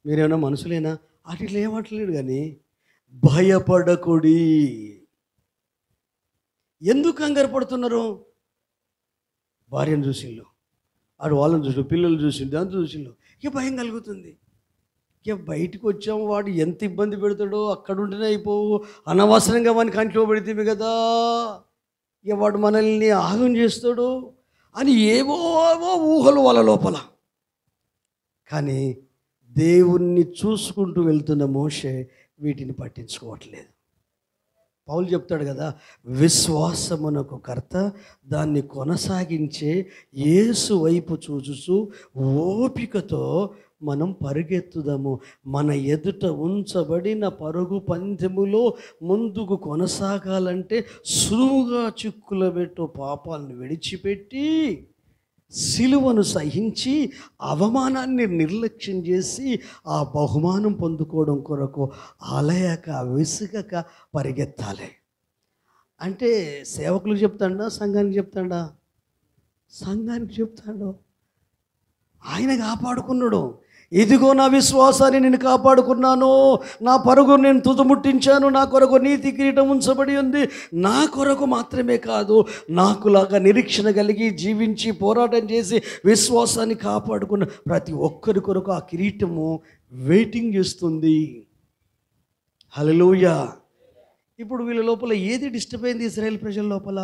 మీరేమైనా మనుషులేనా? అట్లా ఏం మాట్లాడలేడు. కానీ భయపడకుడి. ఎందుకు కంగారు పడుతున్నారు? భార్యను చూసిండు, ఆడు వాళ్ళని చూసి, పిల్లలు చూసిండు, దాంతో చూసిండు, ఇక భయం కలుగుతుంది. ఇక బయటకు వచ్చాము, వాడు ఎంత ఇబ్బంది పెడతాడో, అక్కడ ఉంటేనే అయిపోవు, అనవసరంగా వాడిని కంట్లో పెడితే కదా, ఇక వాడు మనల్ని ఆగం చేస్తాడు అని ఏవో ఊహలు వాళ్ళ లోపల. కానీ దేవుణ్ణి చూసుకుంటూ వెళ్తున్న మోషే వీటిని పట్టించుకోవట్లేదు. పౌలు చెప్తాడు కదా, విశ్వాసమునకు కర్త దాన్ని కొనసాగించే యేసు వైపు చూచుచు ఓపికతో మనం పరుగెత్తుదాము. మన ఎదుట ఉంచబడిన పరుగు పందెములో ముందుకు కొనసాగాలంటే సులువుగా చిక్కుల పెట్టు పాపాలను విడిచిపెట్టి సిలువను సహించి అవమానాన్ని నిర్లక్ష్యం చేసి ఆ బహుమానం పొందుకోవడం కొరకు అలయక విసుగక పరిగెత్తాలి. అంటే సేవకులకు చెప్తాడా, సంఘానికి చెప్తాడా? సంఘానికి చెప్తాడు. ఆయన కాపాడుకున్నాడు. ఇదిగో నా విశ్వాసాన్ని నేను కాపాడుకున్నాను, నా పరుగు నేను తుదముట్టించాను, నా కొరకు నీతి కిరీటం ఉంచబడి ఉంది. నా కొరకు మాత్రమే కాదు, నాకులాగా నిరీక్షణ కలిగి జీవించి పోరాటం చేసి విశ్వాసాన్ని కాపాడుకున్న ప్రతి ఒక్కరి కొరకు ఆ కిరీటము వెయిటింగ్ చేస్తుంది. హల్లెలూయా. ఇప్పుడు వీళ్ళ లోపల ఏది డిస్టర్బ్ అయింది? ఇశ్రాయేల్ ప్రజల లోపల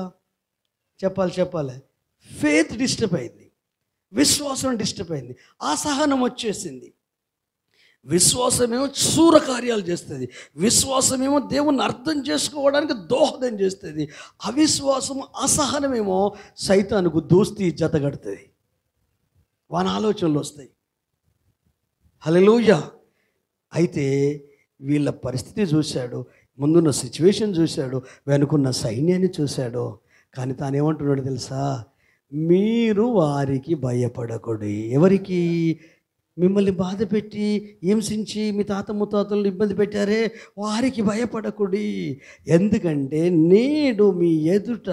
చెప్పాలి, ఫేత్ డిస్టర్బ్ అయింది, విశ్వాసం డిస్టర్బ్ అయింది, అసహనం వచ్చేసింది. విశ్వాసమేమో శూర కార్యాలు చేస్తుంది, విశ్వాసమేమో దేవుణ్ణి అర్థం చేసుకోవడానికి దోహదం చేస్తుంది. అవిశ్వాసము, అసహనమేమో సైతానుకు దోస్తీ జతగడుతుంది, వాని ఆలోచనలు వస్తాయి. హల్లెలూయా. అయితే వీళ్ళ పరిస్థితి చూశాడు, ముందున్న సిచ్యువేషన్ చూశాడు, వెనుకున్న సైన్యాన్ని చూశాడు. కానీ తానేమంటున్నాడు తెలుసా? మీరు వారికి భయపడకూడదు. ఎవరికి? మిమ్మల్ని బాధ పెట్టి హింసించి మీ తాత ముత్తాతలను ఇబ్బంది పెట్టారే, వారికి భయపడకూడదు. ఎందుకంటే నేడు మీ ఎదుట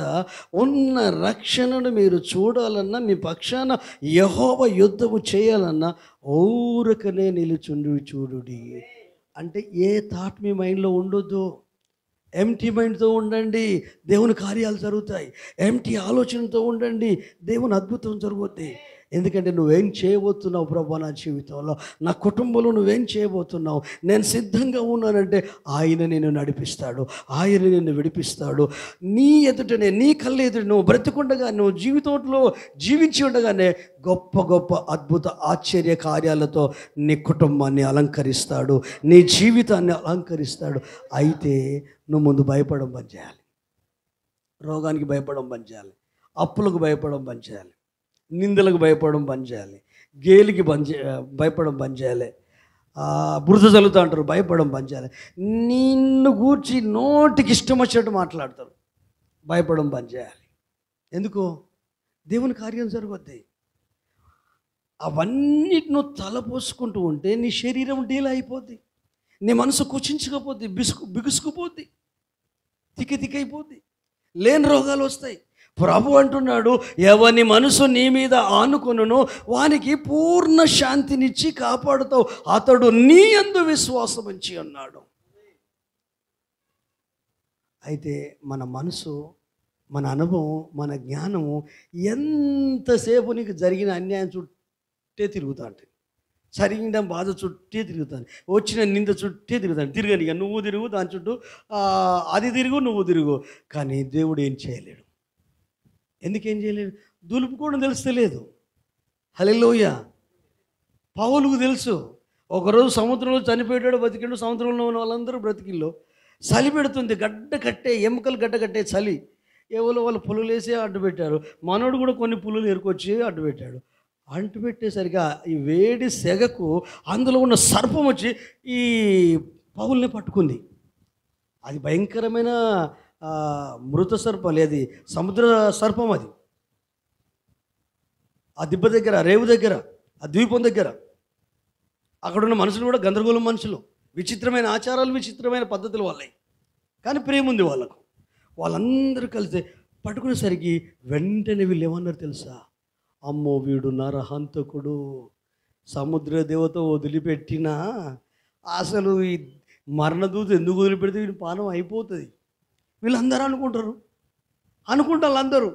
ఉన్న రక్షణను మీరు చూడాలన్నా, మీ పక్షాన యెహోవా యుద్ధము చేయాలన్నా ఊరకనే నిలుచుండి చూడుడి. అంటే ఏ థాట్ మీ మైండ్లో ఉండొద్దు. ఎంటీ మైండ్తో ఉండండి, దేవుని కార్యాలు జరుగుతాయి. ఎంటీ ఆలోచనతో ఉండండి, దేవుని అద్భుతం జరుగుద్ది. ఎందుకంటే నువ్వేం చేయబోతున్నావు ప్రభా, నా జీవితంలో, నా కుటుంబంలో నువ్వేం చేయబోతున్నావు, నేను సిద్ధంగా ఉన్నానంటే ఆయన నిన్ను నడిపిస్తాడు, ఆయన నిన్ను విడిపిస్తాడు. నీ ఎదుటనే, నీ కళ్ళ ఎదుట నువ్వు బ్రతికుండగా, నువ్వు జీవితంలో జీవించి ఉండగానే గొప్ప గొప్ప అద్భుత ఆశ్చర్య కార్యాలతో నీ కుటుంబాన్ని అలంకరిస్తాడు, నీ జీవితాన్ని అలంకరిస్తాడు. అయితే నువ్వు ముందు భయపడడం బంద్ చేయాలి, రోగానికి భయపడడం బంద్ చేయాలి, అప్పులకు భయపడడం బంద్ చేయాలి, నిందలకు భయపడడం బంద్ చేయాలి, గేలికి భయపడడం బంద్ చేయాలి, బురద చల్లుతా అంటారు, భయపడడం బంద్ చేయాలి. నిన్ను గూర్చి నోటికి ఇష్టం వచ్చినట్టు మాట్లాడతారు, భయపడడం బంద్ చేయాలి. ఎందుకు? దేవుని కార్యం జరుగుద్ది. అవన్నిటి నువ్వు తలపోసుకుంటూ ఉంటే నీ శరీరం డీల్ అయిపోద్ది, నీ మనసు కుచించుకపోద్ది, బిగుసుకుపోద్ది, తిక్కి అయిపోద్ది, లేని రోగాలు వస్తాయి, ప్రభు అంటున్నాడు, ఎవని మనసు నీ మీద ఆనుకొనునో వానికి పూర్ణ శాంతినిచ్చి కాపాడుతావు, అతడు నీ యందు విశ్వాసం ఉంచి అన్నాడు. అయితే మన మనసు, మన అనుభవం, మన జ్ఞానము ఎంతసేపు నీకు జరిగిన అన్యాయం చుట్టే తిరుగుతా అంటే, జరిగిన బాధ చుట్టే తిరుగుతాను, వచ్చిన నింద చుట్టే తిరుగుతాను. తిరగని ఇక నువ్వు తిరుగు దాని చుట్టూ, అది తిరుగు నువ్వు తిరుగు. కానీ దేవుడు ఏం చేయలేడు. ఎందుకేం చేయలేడు? దులుపుకోవడం తెలుస్తలేదు. హల్లెలూయా. పౌలుకు తెలుసు, ఒకరోజు సముద్రంలో చనిపోయాడు, బతికిండు. సముద్రంలో ఉన్న వాళ్ళందరూ బ్రతికిల్లో. చలి పెడుతుంది, గడ్డ కట్టే ఎముకలు గడ్డ కట్టే చలి. ఎవరో వాళ్ళు పులులు వేసి అడ్డు పెట్టారు. మనోడు కూడా కొన్ని పులులు ఎరుకొచ్చి అడ్డు పెట్టాడు. అంటు పెట్టేసరిగా ఈ వేడి సెగకు అందులో ఉన్న సర్పం వచ్చి ఈ పౌల్ని పట్టుకుంది. అది భయంకరమైన మృత సర్పం, అది సముద్ర సర్పం. అది ఆ దిబ్బ దగ్గర, రేవు దగ్గర, ఆ ద్వీపం దగ్గర అక్కడున్న మనుషులు కూడా గందరగోళం మనుషులు, విచిత్రమైన ఆచారాలు, విచిత్రమైన పద్ధతులు వాళ్ళవి. కానీ ప్రేమ ఉంది వాళ్ళకు. వాళ్ళందరూ కలిసి పట్టుకునేసరికి వెంటనే వీళ్ళు ఏమన్నారు తెలుసా? అమ్మో, వీడు నరహంతకుడు, సముద్ర దేవత వదిలిపెట్టినా అసలు ఈ మరణదూత ఎందుకు వదిలిపెడితే వీడి పానం అయిపోతుంది వీళ్ళందరూ అనుకుంటారు. వాళ్ళందరూ.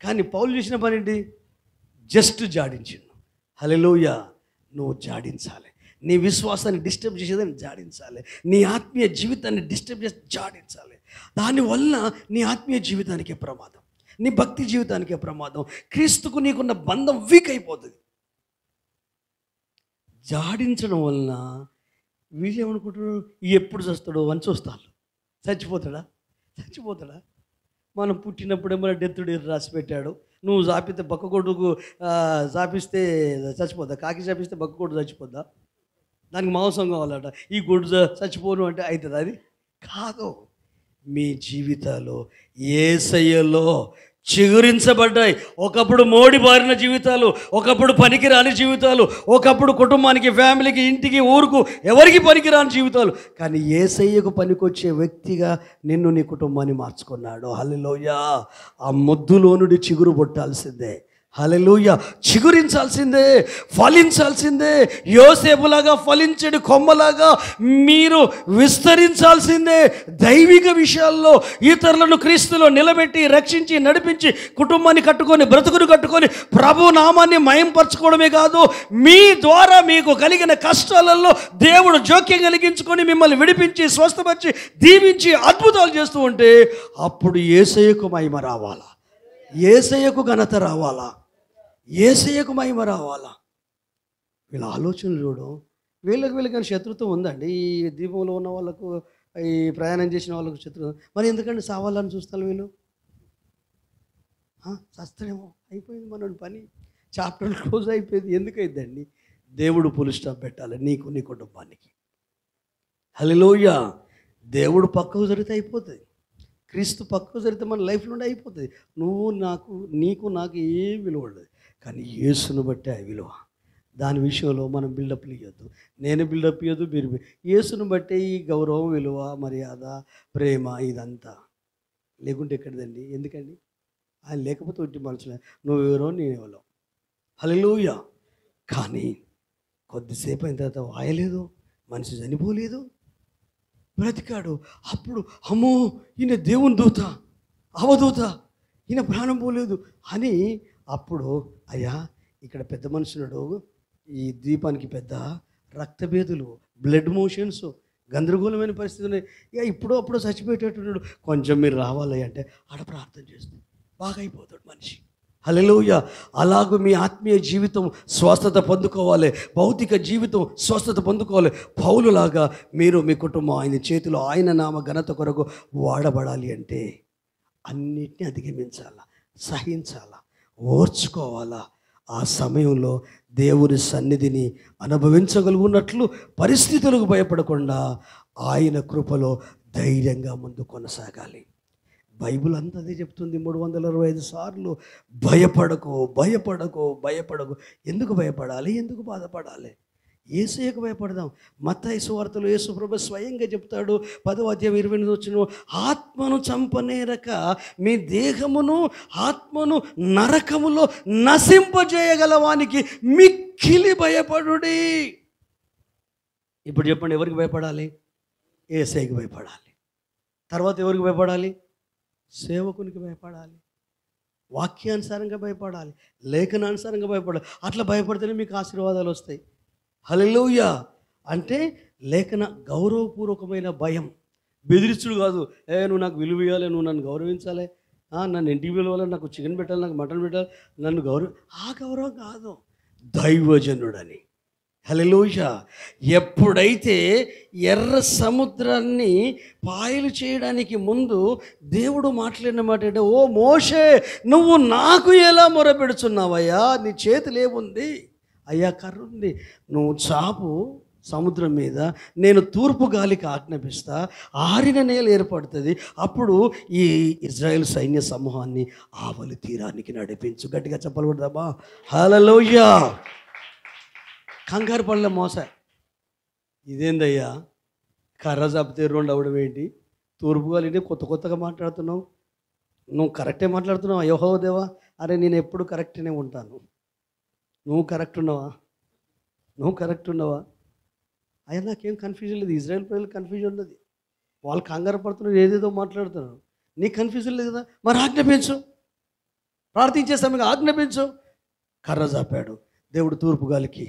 కానీ పౌలు చేసిన పని ఏంటి? జస్ట్ జాడించిండు. హల్లెలూయా. నువ్వు జాడించాలి. నీ విశ్వాసాన్ని డిస్టర్బ్ చేసేదాన్ని జాడించాలి. నీ ఆత్మీయ జీవితాన్ని డిస్టర్బ్ చేసి జాడించాలి. దానివల్ల నీ ఆత్మీయ జీవితానికే ప్రమాదం, నీ భక్తి జీవితానికే ప్రమాదం, క్రీస్తుకు నీకున్న బంధం వీక్ అయిపోతుంది. జాడించడం వలన వీళ్ళు ఏమనుకుంటారు? ఎప్పుడు చస్తాడో అని చూస్తారు. చచ్చిపోతాడా? మనం పుట్టినప్పుడే మన డెత్ డేట్ రాసి పెట్టాడు. నువ్వు చాపితే బక్కకొడుకు చాపిస్తే చచ్చిపోద్దా? కాకి చాపిస్తే బక్కకొడు చచ్చిపోద్దా? దానికి మాంసం కావాలట. ఈ గొడ్డు చచ్చిపోను అంటే అవుతుంది? అది కాదు. మీ జీవితాలు యేసయ్యలో చిగురించబడ్డాయి. ఒకప్పుడు మోడిబారిన జీవితాలు, ఒకప్పుడు పనికిరాని జీవితాలు, ఒకప్పుడు కుటుంబానికి, ఫ్యామిలీకి, ఇంటికి, ఊరుకు ఎవరికి పనికిరాని జీవితాలు. కానీ యేసయ్యకు పనికొచ్చే వ్యక్తిగా నిన్ను, నీ కుటుంబాన్ని మార్చుకున్నాడు. హల్లెలూయా. ఆ మొద్దులో నుండి చిగురు పుట్టాల్సిందే. హల్లెలూయా. చిగురించాల్సిందే, ఫలించాల్సిందే. యోసేపులాగా ఫలించడి కొమ్మలాగా మీరు విస్తరించాల్సిందే. దైవిక విషయాల్లో ఇతరులను క్రీస్తులో నిలబెట్టి, రక్షించి, నడిపించి, కుటుంబాన్ని కట్టుకొని, బ్రతుకును కట్టుకొని, ప్రభు నామాన్ని మయంపరచుకోవడమే కాదు, మీ ద్వారా మీకు కలిగిన కష్టాలలో దేవుడు జోక్యం కలిగించుకొని మిమ్మల్ని విడిపించి, స్వస్థపరిచి, దీవించి అద్భుతాలు చేస్తూ ఉంటే అప్పుడు యేసయ్యకు మహిమ రావాలా, యేసయ్యకు ఘనత రావాలా, యేసయ్యకు మహిమ రావాలా. వీళ్ళ ఆలోచనలు చూడు. వీళ్ళకి కానీ శత్రుత్వం ఉందండి. ఈ దీపంలో ఉన్న వాళ్ళకు, ఈ ప్రయాణం చేసిన వాళ్ళకు శత్రుత్వం. మరి ఎందుకంటే సావాలని చూస్తారు వీళ్ళు. చస్తేమో అయిపోయింది మనోడి పని, చాప్టర్ క్లోజ్ అయిపోయింది. ఎందుకైందండి? దేవుడు ఫుల్ స్టాప్ పెట్టాలి నీకు, నీ కుటుంబానికి. హల్లెలూయా. దేవుడు పక్కకు జరిగితే అయిపోతుంది. క్రీస్తు పక్కకు జరిగితే మన లైఫ్ నుండి అయిపోతుంది. నువ్వు నాకు, నీకు నాకు ఏ విలువ ఉండదు. కానీ యేసును బట్టే ఆ విలువ. దాని విషయంలో మనం బిల్డప్లు ఇవ్వద్దు. నేను బిల్డప్ ఇవ్వద్దు, మీరు. యేసును బట్టే ఈ గౌరవం, విలువ, మర్యాద, ప్రేమ ఇదంతా. లేకుంటే ఎక్కడిదండి? ఎందుకండి? ఆయన లేకపోతే ఒట్టి మనుషులే. నువ్వెవరో, నేనెవరో. హల్లెలూయా. కానీ కొద్దిసేపు అయిన తర్వాత వాయలేదు, మనిషి చనిపోలేదు, బ్రతికాడు. అప్పుడు అమ్మో, ఈయన దేవుని దూత, అవధూత, ఈయన ప్రాణం పోలేదు అని. అప్పుడు అయ్యా, ఇక్కడ పెద్ద మనుషులుడు, ఈ ద్వీపానికి పెద్ద, రక్తభేదులు, బ్లడ్ మోషన్స్, గందరగోళమైన పరిస్థితి ఉన్నాయి. ఇక ఇప్పుడు అప్పుడు చచ్చిపోయేటట్టున్నాడు, కొంచెం మీరు రావాలి అంటే ఆడ ప్రార్థన చేస్తుంది, బాగా అయిపోతాడు మనిషి. హల్లెలూయా. అలాగూ మీ ఆత్మీయ జీవితం స్వస్థత పొందుకోవాలి, భౌతిక జీవితం స్వస్థత పొందుకోవాలి. పౌలులాగా మీరు, మీ కుటుంబం ఆయన చేతిలో, ఆయన నామ ఘనత కొరకు వాడబడాలి అంటే అన్నిటినీ అధిగమించాలా, సహించాలా, ఓర్చుకోవాలా. ఆ సమయంలో దేవుని సన్నిధిని అనుభవించగలుగున్నట్లు పరిస్థితులకు భయపడకుండా ఆయన కృపలో ధైర్యంగా ముందు కొనసాగాలి. బైబిల్ అంతా అదే చెప్తుంది 365 సార్లు. భయపడకు, భయపడకు, భయపడకు. ఎందుకు భయపడాలి? ఎందుకు బాధపడాలి? యేసయ్యకు భయపడదాం. మత్తయి సువార్తలో యేసు ప్రభు స్వయంగా చెప్తాడు 10వ అధ్యాయం 28 వచ్చిన, ఆత్మను చంపనేరక మీ దేహమును ఆత్మను నరకములో నశింపజేయగలవానికి మిక్కిలి భయపడుడి. ఇప్పుడు చెప్పండి, ఎవరికి భయపడాలి? యేసయ్యకు భయపడాలి. తర్వాత ఎవరికి భయపడాలి? సేవకునికి భయపడాలి. వాక్యానుసారంగా భయపడాలి, లేఖనానుసారంగా భయపడాలి. అట్లా భయపడితేనే మీకు ఆశీర్వాదాలు వస్తాయి. హల్లెలూయా. అంటే లేఖన గౌరవపూర్వకమైన భయం, బెదిరించుడు కాదు. నువ్వు నాకు విలువ ఇవ్వాలి, నువ్వు నన్ను గౌరవించాలి, నన్ను ఇంటికి పిలవాలి, నాకు చికెన్ పెట్టాలి, నాకు మటన్ పెట్టాలి, నన్ను ఆ గౌరవం కాదు, దైవజనుడని. హల్లెలూయా. ఎప్పుడైతే ఎర్ర సముద్రాన్ని పాయలు చేయడానికి ముందు దేవుడు మాట్లాడిన మాట అంటే, ఓ మోషే, నువ్వు నాకు ఎలా మొరపెడుచున్నావయ్యా? నీ చేతులు ఏముంది? అయ్యా, కర్ర ఉంది, నువ్వు చాపు సముద్రం మీద, నేను తూర్పు గాలికి ఆజ్ఞాపిస్తా, ఆరిన నేల ఏర్పడుతుంది, అప్పుడు ఈ ఇజ్రాయెల్ సైన్య సమూహాన్ని ఆవలి తీరానికి నడిపించు. గట్టిగా చెప్పకూడదమ్మా? హల్లెలూయా. కంగారు పడలే మోస. ఇదేందయ్యా, కర్ర చాపితే రెండు అవడం ఏంటి? తూర్పు గాలి కొత్తగా మాట్లాడుతున్నావు, నువ్వు కరెక్టే మాట్లాడుతున్నావు యెహోవా దేవా. అరే, నేను ఎప్పుడు కరెక్ట్గానే ఉంటాను, నువ్వు కరెక్ట్ ఉన్నావా? నువ్వు కరెక్ట్ ఉన్నావా? అయ్యా, నాకేం కన్ఫ్యూజన్ లేదు. ఇజ్రాయెల్ ప్రజలకు కన్ఫ్యూజన్ ఉన్నది, వాళ్ళు కంగారు పడుతున్నారు, ఏదేదో మాట్లాడుతున్నారు. నీకు కన్ఫ్యూజన్ లేదు కదా? మరి ఆజ్ఞాపించు, ప్రార్థించే సమయంలో ఆజ్ఞాపించు. కర్ర చాపాడు దేవుడు, తూర్పు గాలికి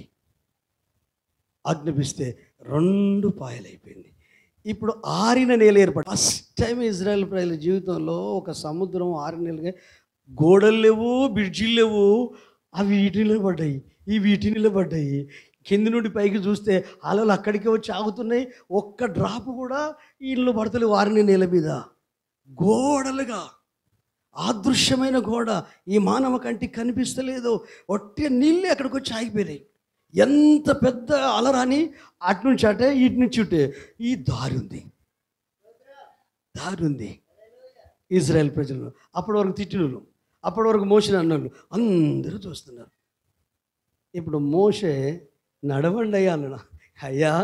ఆజ్ఞాపిస్తే 2 పాయలైపోయింది. ఇప్పుడు ఆరిన నేల ఏర్పడి ఫస్ట్ టైం ఇజ్రాయెల్ ప్రజల జీవితంలో ఒక సముద్రం ఆరిన నేలగా, గోడలు లేవు, బ్రిడ్జిలు లేవు, అవి వీటి నిలబడ్డాయి, ఈ వీటి నిలబడ్డాయి. కింది నుండి పైకి చూస్తే అలలు అక్కడికే వచ్చి ఆగుతున్నాయి. ఒక్క డ్రాప్ కూడా ఇల్లు పడతలేవు ఆరిన నేల మీద. గోడలుగా అదృశ్యమైన గోడ ఈ మానవ కంటికి కనిపిస్తలేదు. ఒట్టి నీళ్ళే అక్కడికి వచ్చి ఆగిపోయినాయి. ఎంత పెద్ద అలరాని, అటు నుంచి అటే, ఇటు నుంచి ఇటే, ఈ దారి ఉంది. ఇజ్రాయెల్ ప్రజలు అప్పటి వరకు తిట్టినోళ్ళు, అప్పటి వరకు మోషే అన్నోళ్ళు అందరూ చూస్తున్నారు. ఇప్పుడు మోషే నడవండి అయ్యా అన్నాడు. అయ్యా,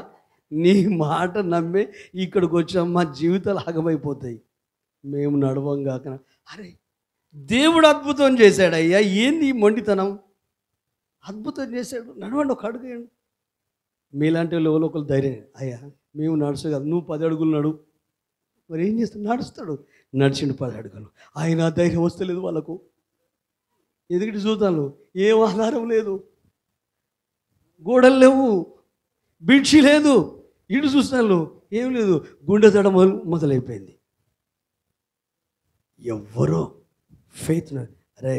నీ మాట నమ్మే ఇక్కడికి వచ్చాం, మా జీవితాలు ఆగమైపోతాయి, మేము నడవం కాక. అరే, దేవుడు అద్భుతం చేశాడు అయ్యా, ఏంది ఈ మొండితనం? అద్భుతం చేశాడు, నడవండి, ఒక అడుగు వేయండి. మీలాంటి వాళ్ళు ఒకరు ధైర్యం, అయ్యా మేము నడుచు కదా, నువ్వు 10 అడుగులు నడు. మరి ఏం చేస్తాడు? నడుస్తాడు. నడిచిండు 10 అడుగులు. ఆయన ధైర్యం వస్తలేదు వాళ్ళకు. ఎదుగుటి చూతాను, ఏం ఆధారం లేదు, గోడలు లేవు, బిడ్చి లేదు, ఇటు చూస్తాను ఏం లేదు, గుండె దడ మొదలైపోయింది. ఎవ్వరో ఫెయిత్. అరే,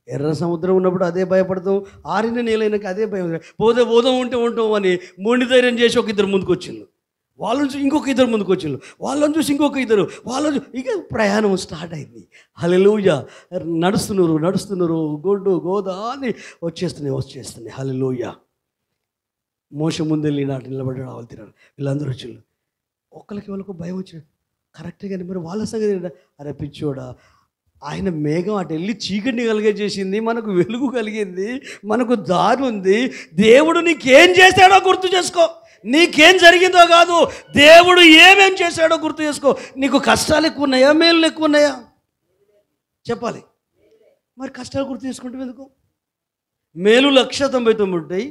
ఎర్ర సముద్రం ఉన్నప్పుడు అదే భయపడతాం, ఆరిన నేలైనాక అదే భయం. పోదాం ఉంటాం అని మొండి ధైర్యం చేసి ఒక ఇద్దరు ముందుకు వచ్చిండు, వాళ్ళని చూసి ఇంకొక ఇద్దరు ముందుకు వచ్చిండు, వాళ్ళని చూసి ఇంకొక ఇద్దరు, వాళ్ళని ఇక ప్రయాణం స్టార్ట్ అయింది. హల్లెలూయా. నడుస్తున్నారు, గొడ్డు గోదా అని వచ్చేస్తున్నాయి. హల్లెలూయా. మోషే ముందెళ్ళి నాటి నిలబడ్డాడు, వాళ్ళు తిన్నాడు, వీళ్ళందరూ వచ్చిండు. ఒకరికి వాళ్ళకు భయం వచ్చింది. కరెక్టే కానీ మరి వాళ్ళ సంగతి. అరే పిచ్చోడా, ఆయన మేఘం అటు వెళ్ళి చీకటిని కలిగజేసింది, మనకు వెలుగు కలిగింది, మనకు దారి ఉంది. దేవుడు నీకేం చేశాడో గుర్తు చేసుకో. నీకేం జరిగిందో కాదు, దేవుడు ఏమేం చేశాడో గుర్తు చేసుకో. నీకు కష్టాలు ఎక్కువ ఉన్నాయా, మేలు ఎక్కువ ఉన్నాయా? చెప్పాలి. మరి కష్టాలు గుర్తు చేసుకుంటే ఎందుకు? మేలు 199 ఉంటాయి,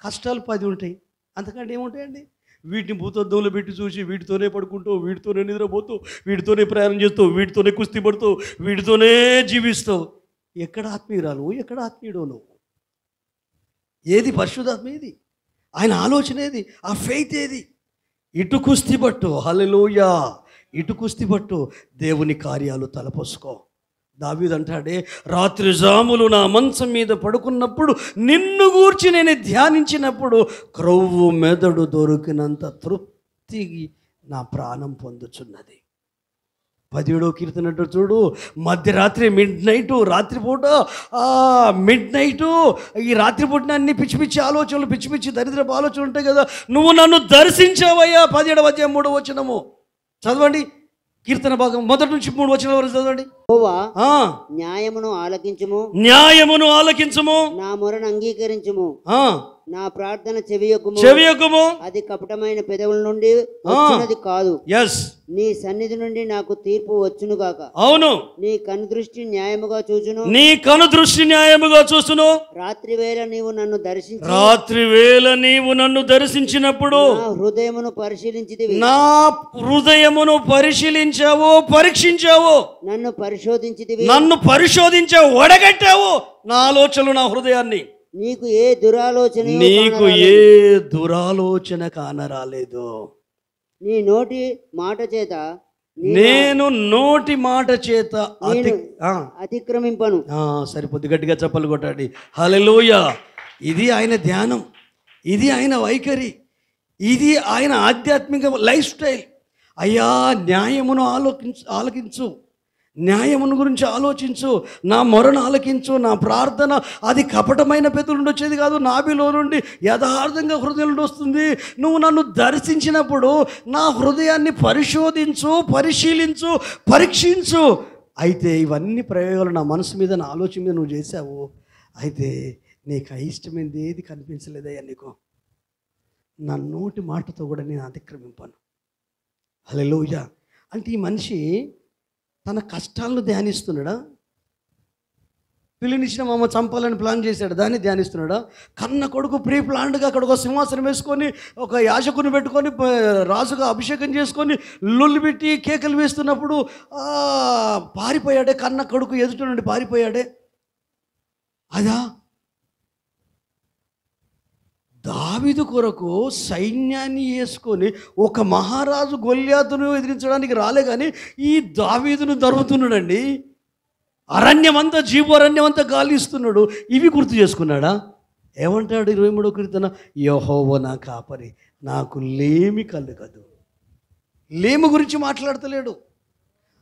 కష్టాలు 10 ఉంటాయి. అంతకంటే ఏముంటాయండి? వీటిని భూతద్దంలో పెట్టి చూసి వీటితోనే పడుకుంటావు, వీటితోనే నిద్రపోతావు, వీటితోనే ప్రయాణం చేస్తావు, వీటితోనే కుస్తీ పడుతావు, వీటితోనే జీవిస్తావు. ఎక్కడ ఆత్మీయురాలు, ఎక్కడ ఆత్మీయుడు నువ్వు? ఏది పరిశుద్ధాత్మ? ఏది ఆయన ఆలోచన? ఏది ఆ ఫెయిత్? ఏది? ఇటు కుస్తీ పట్టు. హల్లెలూయా. ఇటు కుస్తీ పట్టు, దేవుని కార్యాలు తలపోసుకో. దావీదు అంటాడే, రాత్రి జాములు నా మంచం మీద పడుకున్నప్పుడు నిన్ను గూర్చి నేను ధ్యానించినప్పుడు క్రొవ్వు మెదడు దొరికినంత తృప్తి నా ప్రాణం పొందుచున్నది. 17వ కీర్తన చూడు, మధ్యరాత్రి మిడ్-నైట్, రాత్రిపూట మిడ్-నైట్, ఈ రాత్రిపూట అన్ని పిచ్చి ఆలోచనలు, పిచ్చి దరిద్రపు ఆలోచనలు ఉంటాయి కదా. నువ్వు నన్ను దర్శించావయ్యా. 17వ అధ్యాయం 3వ వచనము చదవండి. కీర్తన భాగం 1 నుంచి 3 వచనాల వరకు చదవండి. యెహోవా, న్యాయమును ఆలకించుము, నా మొరను అంగీకరించుము. నా ప్రార్థన చెవియొగ్గుము, చెవియొగ్గుము. అది కపటమైన పెదవుల నుండి వచ్చినది కాదు. ఎస్, నీ సన్నిధి నుండి నాకు తీర్పు వచ్చును గాక. అవును, నీ కనుదృష్టి న్యాయముగా చూచును, నీ కనుదృష్టి న్యాయముగా చూసును. రాత్రి వేళ నీవు నన్ను దర్శించి, రాత్రి వేళ నీవు నన్ను దర్శించినప్పుడు నా హృదయమును పరిశీలించితివి, నా హృదయమును పరిశీలించావు, పరీక్షించావు, నన్ను పరిశోధించితివి, నన్ను పరిశోధించావు, వడగట్టావు నా ఆలోచనలు, నా హృదయాన్ని. నీకు ఏ దురాలోచన, నీకు ఏ దురాలోచన కానరాలేదు. నీ నోటి మాట చేత నేను నోటి మాట చేత అతిక్రమింపను. సరిపోద్ది, గట్టిగా చప్పలు కొట్టాడి. హల్లెలూయా. ఇది ఆయన ధ్యానం, ఇది ఆయన వైఖరి, ఇది ఆయన ఆధ్యాత్మిక లైఫ్ స్టైల్. అయ్యా, న్యాయమును ఆలకించు, న్యాయమును గురించి ఆలోచించు, నా మొరను ఆలకించు. నా ప్రార్థన అది కపటమైన పెదవుల నుండి వచ్చేది కాదు, నాభిలో నుండి యథార్థంగా హృదయం నుండి వస్తుంది. నువ్వు నన్ను దర్శించినప్పుడు నా హృదయాన్ని పరిశోధించు, పరిశీలించు, పరీక్షించు. అయితే ఇవన్నీ ప్రయోగాలు నా మనసు మీద, నా ఆలోచన మీద నువ్వు చేశావు. అయితే నీకు అయిష్టమైనది ఏది కనిపించలేదయ్యా నీకు. నా నోటి మాటతో కూడా నేను అతిక్రమింపాను. హల్లెలూయా. అంటే ఈ మనిషి తన కష్టాలను ధ్యానిస్తున్నాడా? పిల్లినిచ్చిన మామ చంపాలని ప్లాన్ చేశాడు, దాన్ని ధ్యానిస్తున్నాడా? కన్న కొడుకు ప్రీ ప్లాన్డ్గా అక్కడ ఒక సింహాసనం వేసుకొని, ఒక యాజకుని పెట్టుకొని, రాజుగా అభిషేకం చేసుకొని, లొల్లు పెట్టి కేకలు వేస్తున్నప్పుడు పారిపోయాడే, కన్న కొడుకు ఎదుట నుండి పారిపోయాడే. అదా? దావీదు కొరకు సైన్యాన్ని వేసుకొని ఒక మహారాజు గొల్యాతును ఎదిరించడానికి రాలే, కానీ ఈ దావీదును దొరుకుతున్నాడండి. అరణ్యమంతా, జీవారణ్యమంతా గాలిస్తున్నాడు. ఇవి గుర్తు చేసుకున్నాడా? ఏమంటాడు 23వ కీర్తన? యెహోవా నా కాపరి, నాకు లేమి కలుగదు. లేమి గురించి మాట్లాడతలేడు,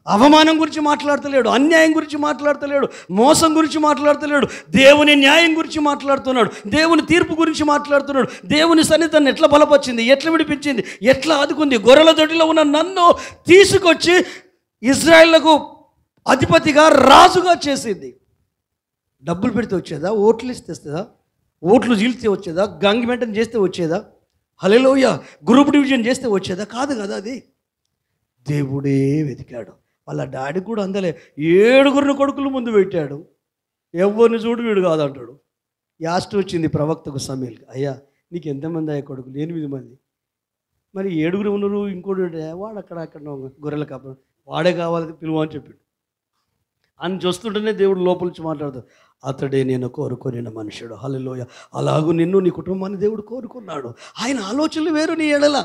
అవమానం గురించి మాట్లాడతలేడు, అన్యాయం గురించి మాట్లాడతలేడు, మోసం గురించి మాట్లాడతలేడు, దేవుని న్యాయం గురించి మాట్లాడుతున్నాడు, దేవుని తీర్పు గురించి మాట్లాడుతున్నాడు. దేవుని సన్నిధాన్ని ఎట్లా బలపరిచింది, ఎట్లా విడిపించింది, ఎట్లా ఆదుకుంది. గొర్రెల దొడ్డిలో ఉన్న నన్ను తీసుకొచ్చి ఇజ్రాయేళ్లకు అధిపతిగా, రాజుగా చేసింది. డబ్బులు పెడితే వచ్చేదా? ఓట్లు ఇస్తే వస్తుందా? ఓట్లు చీల్స్తే వచ్చేదా? గంగి మెయింటైన్ చేస్తే వచ్చేదా? హల్లెలూయా. గ్రూప్ డివిజన్ చేస్తే వచ్చేదా? కాదు కదా. అది దేవుడే వెతికాడు. వాళ్ళ డాడీ కూడా అందలే, 7 కొడుకులు ముందు పెట్టాడు. ఎవరిని చూడు వీడు కాదంటాడు. యాస్ట్ వచ్చింది ప్రవక్తకు సమయల్, అయ్యా నీకు ఎంతమంది అయ్యా కొడుకులు? 8 మంది. మరి 7 ఉన్నారు, ఇంకోటి వాడు అక్కడ గొర్రెల కాపరి, వాడే కావాలి పిలువ అని చెప్పాడు. అని చూస్తుంటేనే దేవుడు లోపల నుంచి మాట్లాడుతాడు, అతడే నేను కోరుకునే మనుషుడు. హల్లెలూయా. అలాగూ నిన్ను, నీ కుటుంబాన్ని దేవుడు కోరుకున్నాడు. ఆయన ఆలోచనలు వేరు, నీ ఎడల,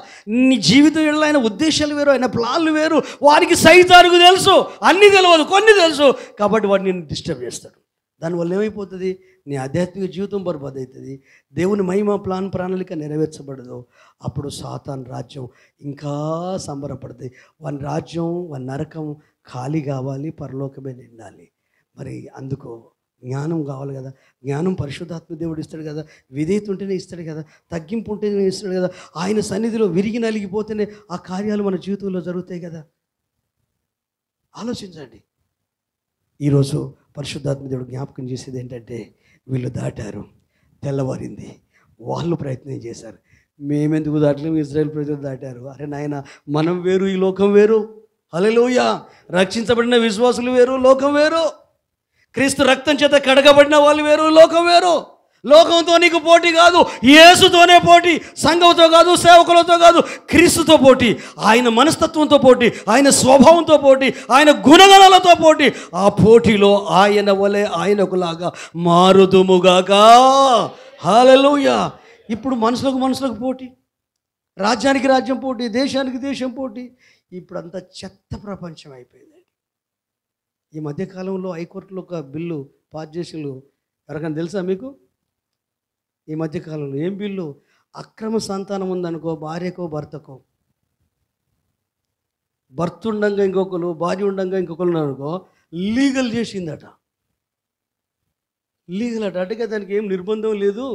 నీ జీవితం ఎడల ఆయన ఉద్దేశాలు వేరు, ఆయన ప్లాన్లు వేరు. వారికి సైతానికి తెలుసు, అన్నీ తెలియదు, కొన్ని తెలుసు. కాబట్టి వాడు నిన్ను డిస్టర్బ్ చేస్తాడు. దానివల్ల ఏమైపోతుంది? నీ ఆధ్యాత్మిక జీవితం బర్బాద్ అవుతుంది. దేవుని మహిమ ప్రణాళిక నెరవేర్చబడదు. అప్పుడు సాతాన్ రాజ్యం ఇంకా సంబరపడుతుంది. వాని రాజ్యం, వాని నరకం ఖాళీ కావాలి, పరలోకమే నిండాలి. మరి అందుకు జ్ఞానం కావాలి కదా. జ్ఞానం పరిశుద్ధాత్మ దేవుడు ఇస్తాడు కదా, విధేయత ఉంటేనే ఇస్తాడు కదా, తగ్గింపు ఉంటేనే ఇస్తాడు కదా. ఆయన సన్నిధిలో విరిగి నలిగిపోతేనే ఆ కార్యాలు మన జీవితంలో జరుగుతాయి కదా. ఆలోచించండి. ఈరోజు పరిశుద్ధాత్మ దేవుడు జ్ఞాపకం చేసేది ఏంటంటే, వీళ్ళు దాటారు, తెల్లవారింది, వాళ్ళు ప్రయత్నం చేశారు. మేమెందుకు దాటలేము, ఇజ్రాయేల్ ప్రజలు దాటారు. అరే నాయన, మనం వేరు, ఈ లోకం వేరు. హల్లెలూయా. రక్షించబడిన విశ్వాసులు వేరు, లోకం వేరు. క్రీస్తు రక్తం చేత కడగబడిన వాళ్ళు వేరు, లోకం వేరు. లోకంతో నీకు పోటీ కాదు, యేసుతోనే పోటీ. సంఘంతో కాదు, సేవకులతో కాదు, క్రీస్తుతో పోటీ. ఆయన మనస్తత్వంతో పోటీ, ఆయన స్వభావంతో పోటీ, ఆయన గుణగణాలతో పోటీ. ఆ పోటీలో ఆయన వలె ఆయనకులాగా మారుదుముగాక. హల్లెలూయా. ఇప్పుడు మనుషులకు పోటీ, రాజ్యానికి రాజ్యం పోటీ, దేశానికి దేశం పోటీ. ఇప్పుడంతా చెత్త ప్రపంచం అయిపోయిందండి. ఈ మధ్యకాలంలో హైకోర్టులో ఒక బిల్లు పాస్ చేసిళ్ళు, ఎవరికైనా తెలుసా మీకు? ఈ మధ్యకాలంలో ఏం బిల్లు? అక్రమ సంతానం ఉందనుకో, భార్యకో భర్తకో, భర్త ఉండంగా ఇంకొకరు, భార్య ఉండంగా ఇంకొకరు అనుకో, లీగల్ చేసిందట. లీగల్ అట. అంటే దానికి ఏం నిర్బంధం లేదు,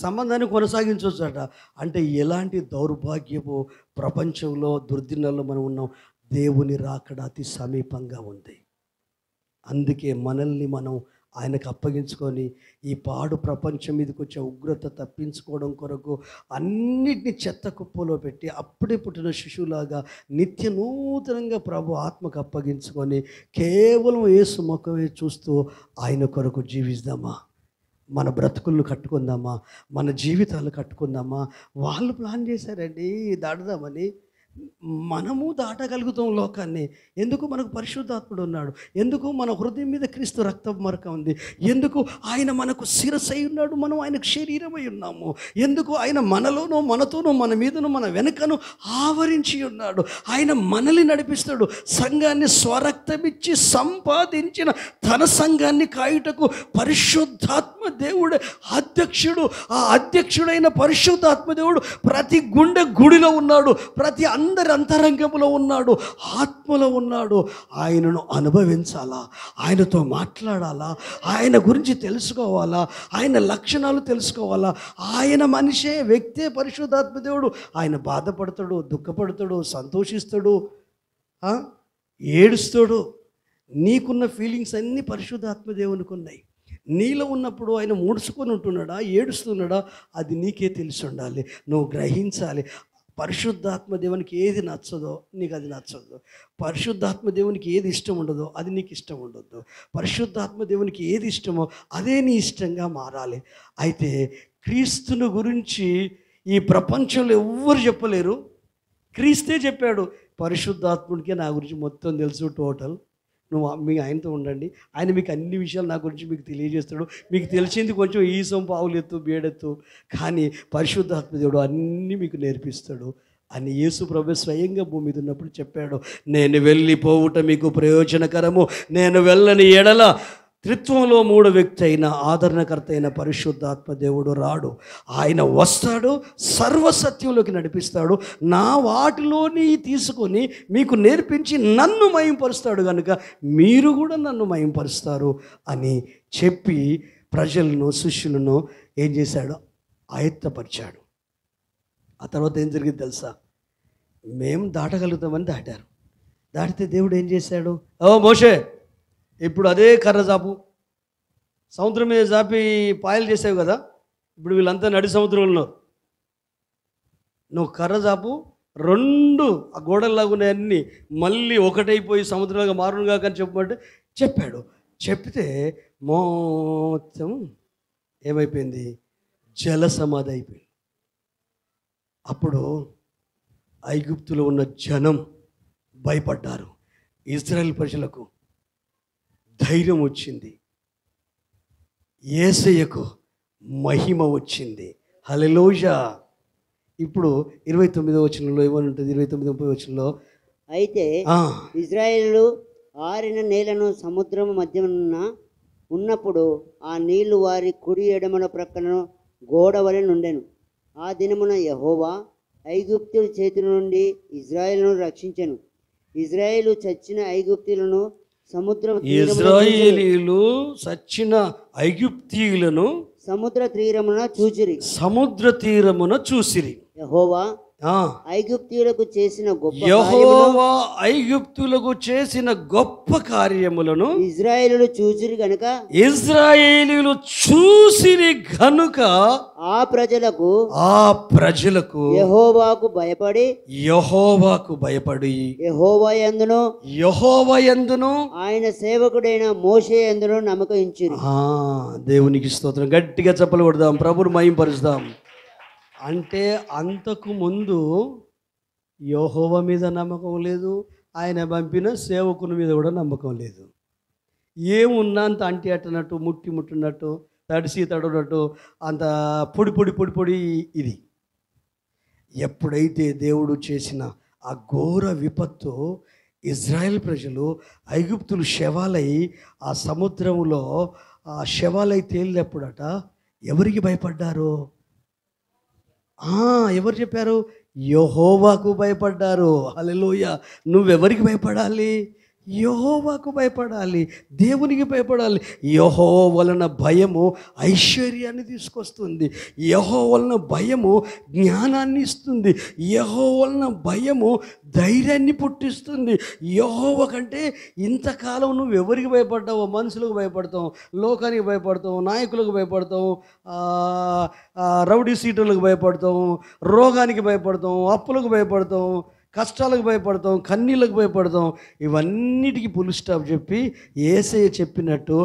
సంబంధాన్ని కొనసాగించవచ్చట. అంటే ఎలాంటి దౌర్భాగ్యపు ప్రపంచంలో, దుర్దినాల్లో మనం ఉన్నాం. దేవుని రాకడ అతి సమీపంగా ఉంది. అందుకే మనల్ని మనం ఆయనకు అప్పగించుకొని ఈ పాడు ప్రపంచం మీదకి వచ్చే ఉగ్రత తప్పించుకోవడం కొరకు అన్నిటినీ చెత్త కుప్పలో పెట్టి అప్పుడే పుట్టిన శిశువులాగా నిత్య నూతనంగా ప్రభు ఆత్మకు అప్పగించుకొని కేవలం యేసు ముఖమే చూస్తూ ఆయన కొరకు జీవిద్దామా? మన బ్రతుకులను కట్టుకుందామా? మన జీవితాలు కట్టుకుందామా? వాళ్ళు ప్లాన్ చేశారండి దాటుదామని. మనము దాటగలుగుతాం లోకాన్ని. ఎందుకు? మనకు పరిశుద్ధాత్ముడు ఉన్నాడు. ఎందుకు? మన హృదయం మీద క్రీస్తు రక్త మరక ఉంది. ఎందుకు? ఆయన మనకు శిరస్సై ఉన్నాడు, మనం ఆయనకు శరీరమై ఉన్నాము. ఎందుకు? ఆయన మనలోనూ మనతోనూ మన మీదను మన వెనుకను ఆవరించి ఉన్నాడు. ఆయన మనల్ని నడిపిస్తాడు. సంఘాన్ని స్వరక్తమిచ్చి సంపాదించిన తన సంఘాన్ని కాయుటకు పరిశుద్ధాత్మ దేవుడు అధ్యక్షుడు. ఆ అధ్యక్షుడైన పరిశుద్ధాత్మ దేవుడు ప్రతి గుడిలో ఉన్నాడు, ప్రతి అందరి అంతరంగంలో ఉన్నాడు, ఆత్మలో ఉన్నాడు. ఆయనను అనుభవించాలా, ఆయనతో మాట్లాడాలా, ఆయన గురించి తెలుసుకోవాలా, ఆయన లక్షణాలు తెలుసుకోవాలా. ఆయన మనిషే, వ్యక్తే పరిశుద్ధాత్మ దేవుడు. ఆయన బాధపడతాడు, దుఃఖపడతాడు, సంతోషిస్తాడు, ఏడుస్తాడు. నీకున్న ఫీలింగ్స్ అన్నీ పరిశుద్ధాత్మ దేవునికి ఉన్నాయి. నీలో ఉన్నప్పుడు ఆయన ముడుచుకొని ఉంటున్నాడా, ఏడుస్తున్నాడా, అది నీకే తెలిసి ఉండాలి. నువ్వు గ్రహించాలి. పరిశుద్ధాత్మ దేవునికి ఏది నచ్చదో నీకు అది నచ్చదు. పరిశుద్ధాత్మ దేవునికి ఏది ఇష్టం ఉండదో అది నీకు ఇష్టం ఉండొద్దు. పరిశుద్ధాత్మ దేవునికి ఏది ఇష్టమో అదే నీ ఇష్టంగా మారాలి. అయితే క్రీస్తుని గురించి ఈ ప్రపంచంలో ఎవ్వరు చెప్పలేరు, క్రీస్తే చెప్పాడు. పరిశుద్ధాత్ముడికే నా గురించి మొత్తం తెలుసు, టోటల్. నువ్వు మీ ఆయనతో ఉండండి, ఆయన మీకు అన్ని విషయాలు నా గురించి మీకు తెలియజేస్తాడు. మీకు తెలిసింది కొంచెం ఈసం, పావులెత్తు, బేడెత్తు, కానీ పరిశుద్ధాత్మ దేవుడు అన్నీ మీకు నేర్పిస్తాడు అని యేసు ప్రభు స్వయంగా భూమి మీద ఉన్నప్పుడు చెప్పాడు. నేను వెళ్ళిపోవుట మీకు ప్రయోజనకరము, నేను వెళ్ళని ఎడల త్రిత్వంలో మూడో వ్యక్తి అయిన ఆదరణకర్త అయిన పరిశుద్ధాత్మ దేవుడు రాడు. ఆయన వస్తాడు, సర్వసత్యంలోకి నడిపిస్తాడు, నా వాటిలోని తీసుకొని మీకు నేర్పించి నన్ను మహింపరుస్తాడు, కనుక మీరు కూడా నన్ను మహింపరుస్తారు అని చెప్పి ప్రజలను, శిష్యులను ఏం చేశాడు? ఆయత్తపరిచాడు. ఆ తర్వాత ఏం జరిగింది తెలుసా? మేము దాటగలుగుతామని దాటారు. దాటితే దేవుడు ఏం చేశాడు? ఓ మోషే, ఇప్పుడు అదే కర్ర జాపు, సముద్రం మీద జాపి పాయలు చేసావు కదా, ఇప్పుడు వీళ్ళంతా నడి సముద్రంలో నువ్వు కర్ర జాపు, రెండు ఆ గోడల్లాగున్నాయన్నీ మళ్ళీ ఒకటైపోయి సముద్రంలాగా మారునుగా కానీ చెప్పమంటే చెప్పాడు. చెప్తే మొత్తం ఏమైపోయింది? జల సమాధి అయిపోయింది. అప్పుడు ఐగుప్తులో ఉన్న జనం భయపడ్డారు. ఇశ్రాయేలు ప్రజలకు ధైర్యం వచ్చింది, యేసయ్యకు మహిమ వచ్చింది. హల్లెలూయా. ఇప్పుడు 29వ వచనంలో ఏమని ఉంటుంది? 29-30 వచనంలో, అయితే ఇశ్రాయేలు ఆరిన నేలను సముద్రం మధ్యన ఉన్నప్పుడు ఆ నీళ్లు వారి కుడి ఎడమల ప్రక్కన గోడ వలె నుండెను. ఆ దినమున యెహోవా ఐగుప్తుల చేతి నుండి ఇశ్రాయేలును రక్షించెను. ఇశ్రాయేలు చచ్చిన ఐగుప్తులను ఇశ్రాయేలీయులు చచ్చిన ఐగుప్తీయులను సముద్ర తీరమున చూసిరి. యెహోవా ఐగుప్తీయులకు చేసిన గొప్ప కార్యములను ఇశ్రాయేలీయులు చూసిరి గనుక ఆ ప్రజలకు యెహోవాకు భయపడి యెహోవా యందును ఆయన సేవకుడైన మోషే యందును నమ్మకం ఉంచిరి. దేవునికి స్తోత్రం. గట్టిగా చప్పలు కొడదాం, ప్రభువును మహిమపరుస్తాం. అంటే అంతకు ముందు యెహోవా మీద నమ్మకం లేదు, ఆయన పంపిన సేవకుని మీద కూడా నమ్మకం లేదు. ఏమున్నా అంత అంటి అట్టనట్టు, ముట్టినట్టు, తడిసి తడునట్టు, అంత పొడి ఇది. ఎప్పుడైతే దేవుడు చేసిన ఆ ఘోర విపత్తు ఇజ్రాయెల్ ప్రజలు ఐగుప్తులు శవాలై ఆ సముద్రంలో ఆ శవాలై తేలినప్పుడట ఎవరికి భయపడ్డారు? ఎవరు చెప్పారు? యెహోవాకు భయపడ్డారు. హల్లెలూయా. నువ్వెవరికి భయపడాలి? యెహోవాకు భయపడాలి, దేవునికి భయపడాలి. యెహోవా వలన భయము ఐశ్వర్యాన్ని తీసుకొస్తుంది. యెహోవా వలన భయము జ్ఞానాన్ని ఇస్తుంది. యెహోవా వలన భయము ధైర్యాన్ని పుట్టిస్తుంది. యెహోవా కంటే ఇంతకాలం నువ్వు ఎవరికి భయపడ్డావో, మనుషులకు భయపడతావు, లోకానికి భయపడతావు, నాయకులకు భయపడతావు, రౌడీ సీటర్లకు భయపడతాం, రోగానికి భయపడతాం, అప్పులకు భయపడతాం, కష్టాలకు భయపడతాం, కన్నీళ్ళకు భయపడతాం. ఇవన్నిటికీ ఫుల్ స్టాప్ చెప్పి యేసయ్య చెప్పినట్టు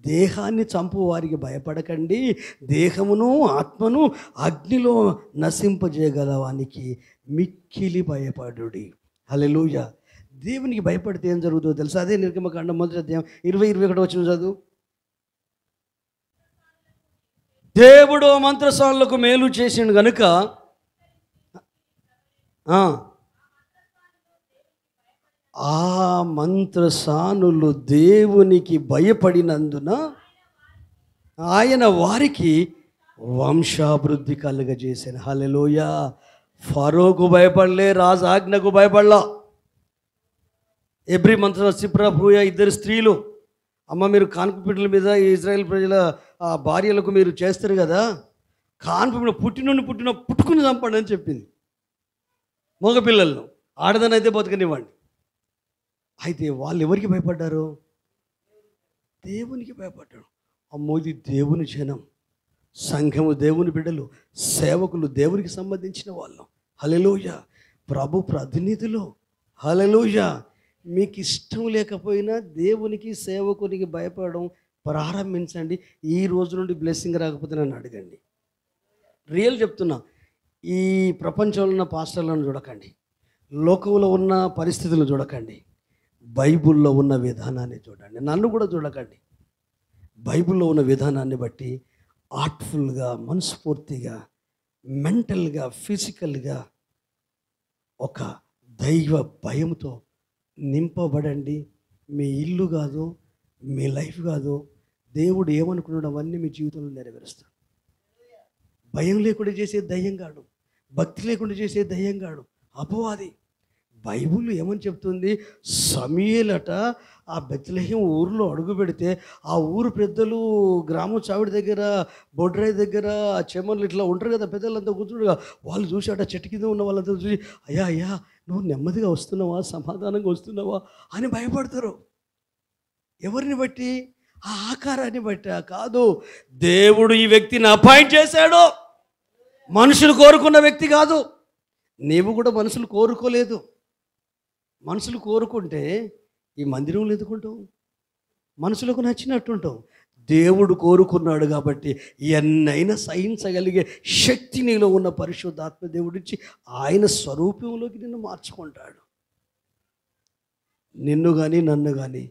దేహాన్ని చంపు వారికి భయపడకండి, దేహమును ఆత్మను అగ్నిలో నశింపజేయగలవానికి మిక్కిలి భయపడుడి. హల్లెలూయా. దేవునికి భయపడితే ఏం జరుగుతుందో తెలుసా? అదే నిర్గమకాండం 1వ అధ్యాయం 20-21 వచనం చదువు. దేవుడు మంత్రసానులకు మేలు చేసిండు గనుక ఆ మంత్రసానులు దేవునికి భయపడినందున ఆయన వారికి వంశాభివృద్ధి కలుగజేసిన. హల్లెలూయా. ఫరోకు భయపడలే, రాజు ఆజ్ఞకు భయపడలా. ఎబ్రి మంత్ర సిప్రా పూయ 2 స్త్రీలు, అమ్మ మీరు కాన్పు బిడ్డల మీద ఇజ్రాయెల్ ప్రజల భార్యలకు మీరు చేస్తారు కదా, కాన్పు బిడ్డ పుట్టుకుని చంపండి అని చెప్పింది. మగపిల్లలను, ఆడదానైతే బతకనివ్వండి. అయితే వాళ్ళు ఎవరికి భయపడ్డారు? దేవునికి భయపడ్డాడు. అమ్మో, ఇది దేవుని జనం, సంఘము దేవుని బిడ్డలు, సేవకులు దేవునికి సంబంధించిన వాళ్ళు. హల్లెలూయా. ప్రభు ప్రతినిధులు. హల్లెలూయా. మీకు ఇష్టం లేకపోయినా దేవునికి సేవకునికి భయపడడం ప్రారంభించండి. ఈ రోజు నుండి బ్లెస్సింగ్ రాకపోతే నన్ను అడగండి. రియల్ చెప్తున్నా. ఈ ప్రపంచంలో ఉన్న పాస్టర్లను చూడకండి, లోకంలో ఉన్న పరిస్థితులను చూడకండి, బైబిల్లో ఉన్న విధానాన్ని చూడండి. నన్ను కూడా చూడకండి. బైబిల్లో ఉన్న విధానాన్ని బట్టి ఆర్ట్ఫుల్గా, మనస్ఫూర్తిగా, మెంటల్గా, ఫిజికల్గా ఒక దైవ భయంతో నింపబడండి. మీ ఇల్లు కాదు, మీ లైఫ్ కాదు, దేవుడు ఏమనుకున్నాడు అవన్నీ మీ జీవితంలో నెరవేరుస్తాడు. భయం లేకుండా చేసే దయ్యంగాడు, భక్తి లేకుండా చేసే దయ్యంగాడు అపవాది. బైబిల్ ఏమని చెప్తుంది? సమూయేలట ఆ బెత్లెహేం ఊరిలో అడుగు పెడితే ఆ ఊరు పెద్దలు గ్రామం చావిడి దగ్గర, బొడ్రాయి దగ్గర ఆ చెమర్లు ఇట్లా ఉంటారు కదా, పెద్దలంతా కూర్చుండగా వాళ్ళు చూసాట, చెట్టు కింద ఉన్న వాళ్ళంతా చూసి అయ్యా అయ్యా నువ్వు నెమ్మదిగా వస్తున్నావా, సమాధానంగా వస్తున్నావా అని భయపడతారు. ఎవరిని బట్టి? ఆ ఆకారాన్ని బట్టి కాదు. దేవుడు ఈ వ్యక్తిని అపాయింట్ చేశాడు. మనుషులు కోరుకున్న వ్యక్తి కాదు. నీవు కూడా మనుషులు కోరుకోలేదు. మనుషులు కోరుకుంటే ఈ మందిరంలో ఎదుకుంటావు, మనుషులకు నచ్చినట్టుంటావు. దేవుడు కోరుకున్నాడు కాబట్టి ఎన్నైనా సహించగలిగే శక్తి నీలో ఉన్న పరిశుద్ధాత్మ దేవుడిచ్చి ఆయన స్వరూపంలోకి నిన్ను మార్చుకుంటాడు. నిన్ను కానీ నన్ను కానీ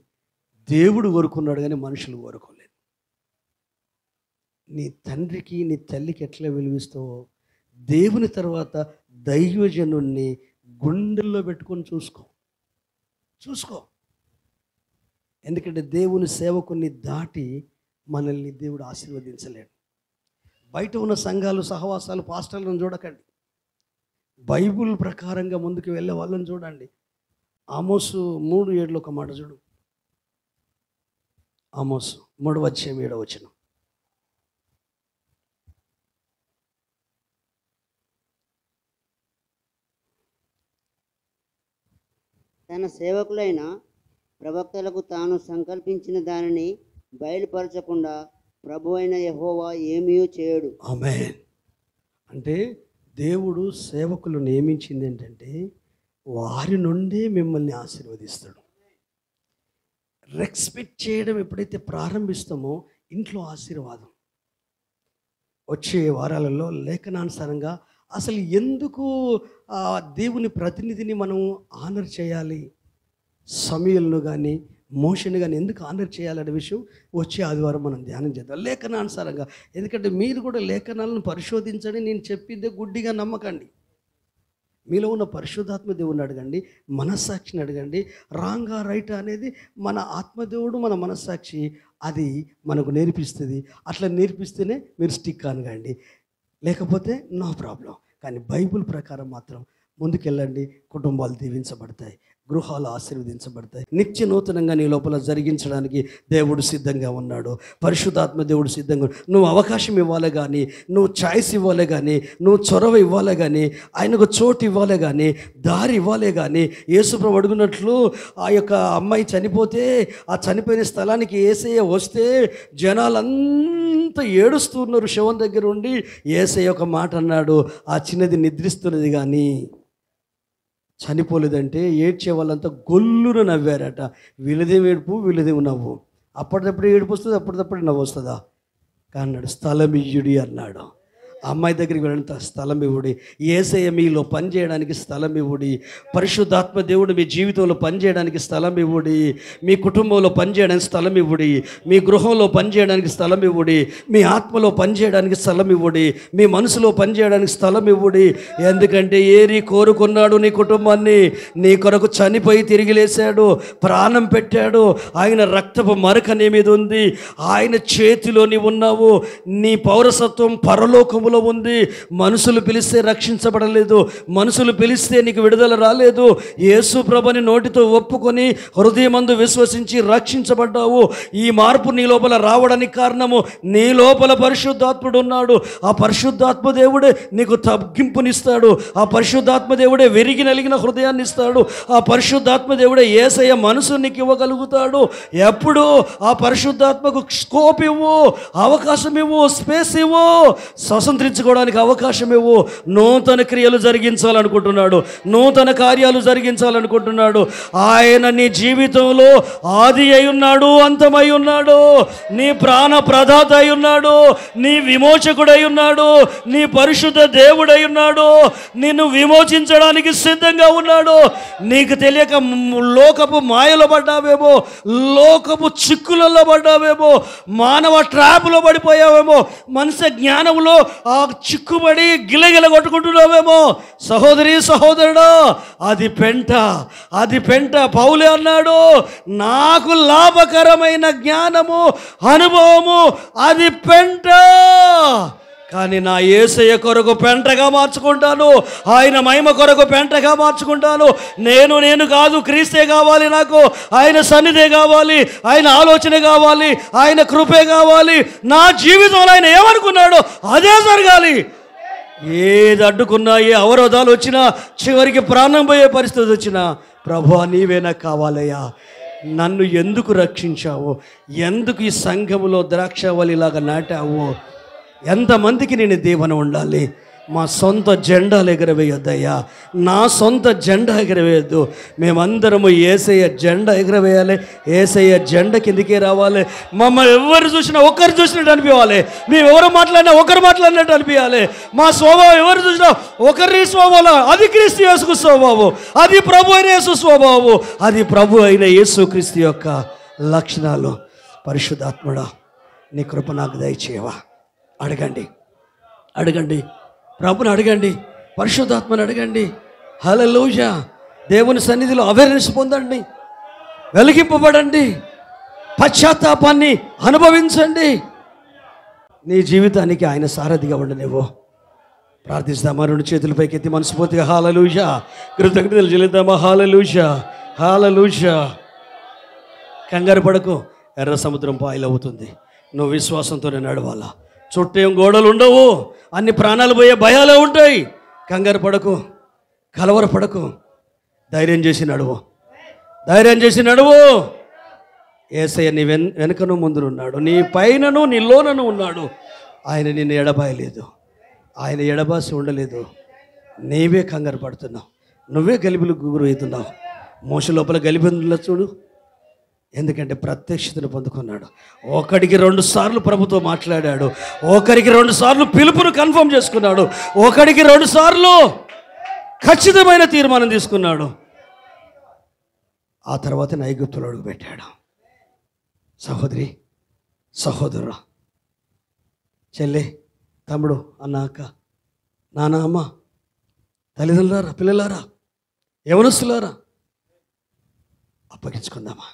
దేవుడు కోరుకున్నాడు కానీ మనుషులు కోరుకోలేదు. నీ తండ్రికి నీ తల్లికి ఎట్లా విలువిస్తావో దేవుని తర్వాత దైవజనుణ్ణి గుండెల్లో పెట్టుకొని చూసుకో. ఎందుకంటే దేవుని సేవకుని దాటి మనల్ని దేవుడు ఆశీర్వదించలేడు. బయట ఉన్న సంఘాలు, సహవాసాలు, పాస్టర్లను చూడకండి. బైబిల్ ప్రకారంగా ముందుకు వెళ్ళే వాళ్ళని చూడండి. ఆమోసు 3:7 ఒక మాట చూడు. ఆమోసు 3:7 తన సేవకులైన ప్రవక్తలకు తాను సంకల్పించిన దానిని బయలుపరచకుండా ప్రభు అయిన యెహోవా ఏమీ చేయడు. ఆమేన్. అంటే దేవుడు సేవకులు నియమించింది ఏంటంటే వారి నుండి మిమ్మల్ని ఆశీర్వదిస్తాడు. రెస్పెక్ట్ చేయడం ఎప్పుడైతే ప్రారంభిస్తామో ఇంట్లో ఆశీర్వాదం. వచ్చే వారాలలో లేఖనానుసారంగా అసలు ఎందుకు దేవుని ప్రతినిధిని మనం ఆనర్ చేయాలి, సమూయేలును కానీ మోషేని కానీ ఎందుకు ఆనర్ చేయాలనే విషయం వచ్చే ఆదివారం మనం ధ్యానం చేద్దాం లేఖనానుసారంగా. ఎందుకంటే మీరు కూడా లేఖనాలను పరిశోధించండి. నేను చెప్పిందే గుడ్డిగా నమ్మకండి. మీలో ఉన్న పరిశుద్ధాత్మ దేవుడిని అడగండి, మనస్సాక్షిని అడగండి. రాంగా రైట్ అనేది మన ఆత్మదేవుడు, మన మనస్సాక్షి అది మనకు నేర్పిస్తుంది. అట్లా నేర్పిస్తేనే మీరు స్టిక్ అనగండి, లేకపోతే నో ప్రాబ్లం. కానీ బైబిల్ ప్రకారం మాత్రం ముందుకెళ్ళండి, కుటుంబాలు దీవించబడతాయి. గృహాలు ఆశీర్వదించబడతాయి. నిత్య నూతనంగా నీ లోపల జరిగించడానికి దేవుడు సిద్ధంగా ఉన్నాడు. పరిశుద్ధాత్మ దేవుడు సిద్ధంగా. నువ్వు అవకాశం ఇవ్వాలి కానీ, నువ్వు ఛాయిస్ ఇవ్వాలి కానీ, నువ్వు చొరవ ఇవ్వాలి కానీ, ఆయనకు చోటు ఇవ్వాలి కానీ, దారి ఇవ్వాలి కానీ, యేసుప్రభు అడుగున్నట్లు ఆ యొక్క అమ్మాయి చనిపోతే ఆ చనిపోయిన స్థలానికి యేసయ్య వస్తే జనాలంతా ఏడుస్తున్నారు శవం దగ్గర ఉండి. యేసయ్య ఒక మాట అన్నాడు, ఆ చిన్నది నిద్రిస్తున్నది కానీ చనిపోలేదంటే ఏడ్చే వాళ్ళంతా గొల్లును నవ్వారట. వీళ్ళదేం ఏడుపు, వీళ్ళదేం నవ్వు. అప్పటిదప్పుడు ఏడుపు వస్తుంది, అప్పటిదప్పుడు నవ్వు వస్తుందా? కానీ స్థలం ఇయ్యుడి అన్నాడు. అమ్మాయి దగ్గరికి వెళ్ళంత స్థలం ఇవ్వుడి. యేసయ్య మీలో పనిచేయడానికి స్థలం ఇవ్వుడి. పరిశుద్ధాత్మ దేవుడు మీ జీవితంలో పనిచేయడానికి స్థలం ఇవ్వుడి. మీ కుటుంబంలో పనిచేయడానికి స్థలం ఇవ్వుడి. మీ గృహంలో పనిచేయడానికి స్థలం ఇవ్వుడి. మీ ఆత్మలో పనిచేయడానికి స్థలం ఇవ్వుడి. మీ మనసులో పనిచేయడానికి స్థలం ఇవ్వుడి. ఎందుకంటే ఏరి కోరుకున్నాడు నీ కుటుంబాన్ని. నీ కొరకు చనిపోయి తిరిగి లేచాడు, ప్రాణం పెట్టాడు. ఆయన రక్తపు మరక నీ మీద ఉంది. ఆయన చేతిలో నీవు ఉన్నావు. నీ పౌరసత్వం పరలోకము ఉంది. మనుషులు పిలిస్తే రక్షించబడలేదు, మనుషులు పిలిస్తే నీకు విడుదల రాలేదు. యేసు ప్రభుని నోటితో ఒప్పుకొని హృదయమందు విశ్వసించి రక్షించబడ్డావు. ఈ మార్పు నీ లోపల రావడానికి కారణము నీ లోపల పరిశుద్ధాత్ముడు ఉన్నాడు. ఆ పరిశుద్ధాత్మ దేవుడే నీకు తగ్గింపునిస్తాడు. ఆ పరిశుద్ధాత్మ దేవుడే విరిగి నలిగిన హృదయాన్ని ఇస్తాడు. ఆ పరిశుద్ధాత్మ దేవుడే యేసయ్య మనసు నీకు ఇవ్వగలుగుతాడు. ఎప్పుడు ఆ పరిశుద్ధాత్మకు స్కోప్ ఇవ్వు, అవకాశం ఇవ్వు, స్పేస్ ఇవ్వు, స్వతంత్రించుకోవడానికి అవకాశం ఇవ్వు. నూతన క్రియలు జరిగించాలనుకుంటున్నాడు, నూతన కార్యాలు జరిగించాలనుకుంటున్నాడు. ఆయన నీ జీవితంలో ఆది అయి ఉన్నాడు, అంతమై ఉన్నాడు. నీ ప్రాణ ప్రదాత అయి ఉన్నాడు, నీ విమోచకుడై ఉన్నాడు, నీ పరిశుద్ధ దేవుడై ఉన్నాడు. నిన్ను విమోచించడానికి సిద్ధంగా ఉన్నాడు. నీకు తెలియక లోకపు మాయలో పడ్డావేమో, లోకపు చిక్కులలో పడ్డావేమో, మానవ ట్రాప్లో పడిపోయావేమో, మనిషి జ్ఞానంలో ఆ చిక్కుబడి గిలగిల కొట్టుకుంటున్నావేమో. సహోదరి సహోదరుడా, అది పెంట, అది పెంట. పౌలే అన్నాడు, నాకు లాభకరమైన జ్ఞానము, అనుభవము అది పెంట, కానీ నా యేసయ్య కొరకు పెంటగా మార్చుకుంటాను. ఆయన మహిమ కొరకు పెంటగా మార్చుకుంటాను. నేను కాదు, క్రీస్తే కావాలి నాకు. ఆయన సన్నిధే కావాలి, ఆయన ఆలోచన కావాలి, ఆయన కృపే కావాలి. నా జీవితంలో ఆయన ఏమనుకున్నాడో అదే జరగాలి. ఏది అడ్డుకున్నా, ఏ అవరోధాలు వచ్చినా, చివరికి ప్రాణం పోయే పరిస్థితి వచ్చినా, ప్రభువా నీవే నాకు కావాలయ్యా. నన్ను ఎందుకు రక్షించావు? ఎందుకు ఈ సంఘములో ద్రాక్షవల్లిలాగా నాటావు? ఎంతమందికి నేను దీవెన ఉండాలి? మా సొంత జెండాలు ఎగరవేయొద్దయ్యా, నా సొంత జెండా ఎగరవేయద్దు. మేమందరము యేసయ్య జెండా ఎగరవేయాలి. యేసయ్య జెండా కిందికే రావాలి. మమ్మల్ని ఎవరు చూసినా ఒకరు చూసినట్టు అనిపించాలి. మేము ఎవరు మాట్లాడినా ఒకరు మాట్లాడినట్టు అనిపించాలి. మా స్వభావం ఎవరు చూసినా ఒకరి స్వభావం. అది క్రీస్తు యేసు స్వభావం, అది ప్రభు అయిన యేసు స్వభావం, అది ప్రభు అయిన యేసు క్రీస్తు యొక్క లక్షణాలు. పరిశుద్ధాత్ముడా, నీ కృప నాకు దయచేయవా. అడగండి, అడగండి, ప్రభుని అడగండి, పరిశుద్ధాత్మని అడగండి. హల్లెలూయా. దేవుని సన్నిధిలో అవేర్నెస్ పొందండి, వెలిగింపబడండి, పశ్చాత్తాపాన్ని అనుభవించండి. నీ జీవితానికి ఆయన సారథిగా ఉండనివ్వు. ప్రార్థిస్తామా? రెండు చేతుల పైకెత్తి మనస్ఫూర్తిగా హల్లెలూయా, కృతజ్ఞతలు చెల్లిద్దామా? హల్లెలూయా, హల్లెలూయా. కంగారు పడకు, ఎర్ర సముద్రం పాయలవుతుంది. నువ్వు విశ్వాసంతోనే నడవాలా. చుట్టేం గోడలు ఉండవు, అన్ని ప్రాణాలు పోయే భయాలే ఉంటాయి. కంగారు పడకు, కలవరపడకు, ధైర్యం చేసి నడువు, ధైర్యం చేసి నడువు. యేసయ్య నీ వెనుకను ముందునున్నాడు, నీ పైనను నీ లోనను ఉన్నాడు. ఆయన నిన్ను ఎడబాయలేదు, ఆయన ఎడబాసి ఉండలేదు. నీవే కంగారు పడుతున్నావు, నువ్వే గలిబిలు గురు అవుతున్నావు. మోష లోపల గలిబిలో చూడు, ఎందుకంటే ప్రత్యక్షతను పొందుకున్నాడు. ఒకడికి 2 సార్లు ప్రభుతో మాట్లాడాడు, ఒకరికి 2 సార్లు పిలుపును కన్ఫర్మ్ చేసుకున్నాడు, ఒకడికి 2 సార్లు ఖచ్చితమైన తీర్మానం తీసుకున్నాడు. ఆ తర్వాత ఐగుప్తులో అడుగు పెట్టాడు. సహోదరి, సహోదరుడు, చెల్లె, తమ్ముడు, అన్న, అక్క, నాన్న, అమ్మ, తల్లిదండ్రులారా, పిల్లలారా, యవనస్తులారా, అప్పగించుకుందామా?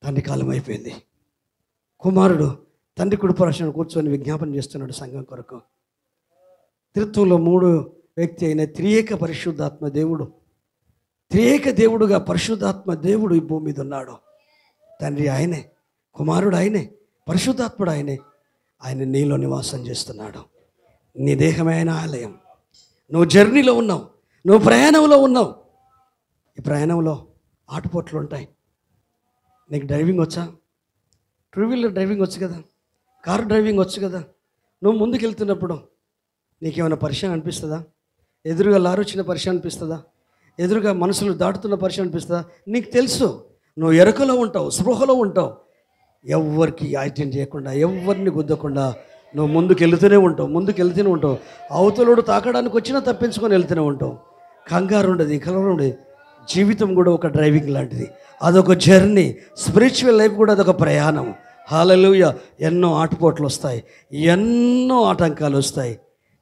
తండ్రి కాలం అయిపోయింది. కుమారుడు తండ్రి కుడిపరక్షణ కూర్చొని విజ్ఞాపన చేస్తున్నాడు సంఘం కొరకు. త్రిత్వంలో 3 వ్యక్తి అయిన త్రియేక పరిశుద్ధాత్మ దేవుడు త్రియేక దేవుడుగా పరిశుద్ధాత్మ దేవుడు ఈ భూమి మీద ఉన్నాడు. తండ్రి ఆయనే, కుమారుడు ఆయనే, పరిశుద్ధాత్ముడు ఆయనే. ఆయన నీలో నివాసం చేస్తున్నాడు. నీ దేహమైన ఆలయం. నువ్వు జర్నీలో ఉన్నావు, నువ్వు ప్రయాణంలో ఉన్నావు. ఈ ప్రయాణంలో ఆటుపోట్లు ఉంటాయి. నీకు డ్రైవింగ్ వచ్చా? టూ వీలర్ డ్రైవింగ్ వచ్చు కదా, కారు డ్రైవింగ్ వచ్చు కదా. నువ్వు ముందుకు వెళ్తున్నప్పుడు నీకేమైనా పరిచయం అనిపిస్తుందా? ఎదురుగా లారీ వచ్చిన పరిచయం అనిపిస్తుందా? ఎదురుగా మనుషులు దాటుతున్న పరిచయం అనిపిస్తుందా? నీకు తెలుసు, నువ్వు ఎరుకలో ఉంటావు, స్పృహలో ఉంటావు. ఎవరికి యాక్సిడెంట్ చేయకుండా, ఎవరిని గుద్దకుండా నువ్వు ముందుకు వెళ్తూనే ఉంటావు. అవతలుడు తాకడానికి వచ్చినా తప్పించుకొని వెళ్తూనే ఉంటావు. కంగారు ఉండదు, కలవరం ఉండదు. జీవితం కూడా ఒక డ్రైవింగ్ లాంటిది. అదొక జర్నీ. స్పిరిచువల్ లైఫ్ కూడా అదొక ప్రయాణం. హల్లెలూయా. ఎన్నో ఆటుపోట్లు వస్తాయి, ఎన్నో ఆటంకాలు వస్తాయి.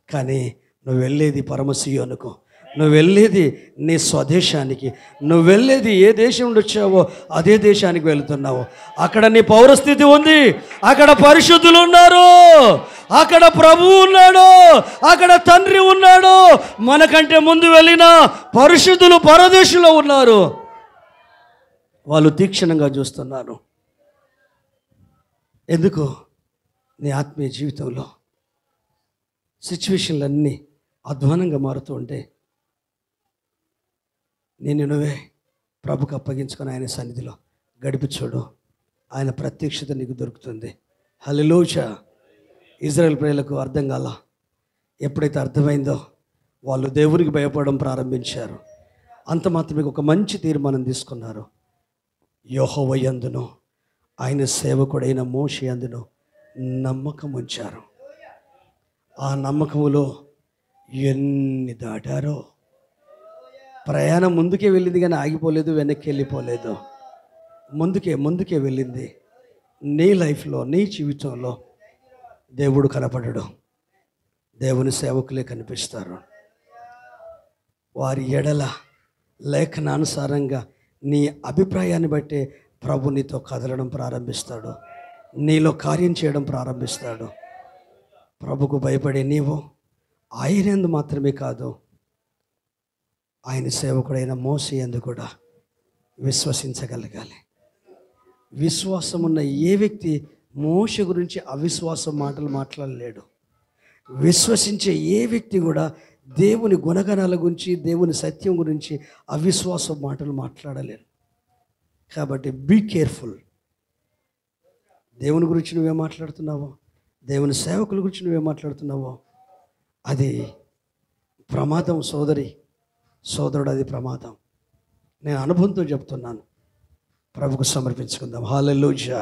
కానీ నువ్వు వెళ్ళేది పరమసీయోనుకు, నువ్వు వెళ్ళేది నీ స్వదేశానికి. నువ్వు వెళ్ళేది ఏ దేశం నుండి వచ్చావో అదే దేశానికి వెళుతున్నావు. అక్కడ నీ పౌరస్థితి ఉంది, అక్కడ పరిశుద్ధులు ఉన్నారు, అక్కడ ప్రభువు ఉన్నాడు, అక్కడ తండ్రి ఉన్నాడు. మనకంటే ముందు వెళ్ళిన పరిశుద్ధులు పరదేశంలో ఉన్నారు. వాళ్ళు తీక్షణంగా చూస్తున్నారు. ఎందుకు? నీ ఆత్మీయ జీవితంలో సిచ్యువేషన్లన్నీ అధ్వానంగా మారుతూ ఉంటే నువ్వే ప్రభుకు అప్పగించుకొని ఆయన సన్నిధిలో గడిపి చూడు. ఆయన ప్రత్యక్షత నీకు దొరుకుతుంది. హల్లెలూయా. ఇజ్రాయెల్ ప్రజలకు అర్థం కాల. ఎప్పుడైతే అర్థమైందో వాళ్ళు దేవునికి భయపడడం ప్రారంభించారు. అంత మాత్రమే ఒక మంచి తీర్మానం తీసుకున్నారు. యెహోవా యందును ఆయన సేవకుడైన మోషే యందును నమ్మకం ఉంచారు. ఆ నమ్మకములో ఎన్ని దాటారో. ప్రయాణం ముందుకే వెళ్ళింది కానీ ఆగిపోలేదు, వెనక్కి వెళ్ళిపోలేదు. ముందుకే వెళ్ళింది. నీ లైఫ్లో, నీ జీవితంలో దేవుడు కనపడడు, దేవుని సేవకులే కనిపిస్తారు. వారి ఎడల లేఖనానుసారంగా నీ అభిప్రాయాన్ని బట్టే ప్రభు నీతో కదలడం ప్రారంభిస్తాడు, నీలో కార్యం చేయడం ప్రారంభిస్తాడు. ప్రభుకు భయపడే నీవు ఆయనందు మాత్రమే కాదు, ఆయన సేవకుడైన మోసే యందు కూడా విశ్వసించగలగాలి. విశ్వాసం ఉన్న ఏ వ్యక్తి మోషే గురించి అవిశ్వాసం మాటలు మాట్లాడలేడు. విశ్వసించే ఏ వ్యక్తి కూడా దేవుని గుణగణాల గురించి, దేవుని సత్యం గురించి అవిశ్వాసం మాటలు మాట్లాడలేరు. కాబట్టి బీ కేర్ఫుల్. దేవుని గురించి నువ్వే మాట్లాడుతున్నావో, దేవుని సేవకుల గురించి నువ్వే మాట్లాడుతున్నావో అది ప్రమాదం. సోదరుడు, అది ప్రమాదం. నేను అనుభవంతో చెప్తున్నాను. ప్రభుకు సమర్పించుకుందాం. హల్లెలూయా.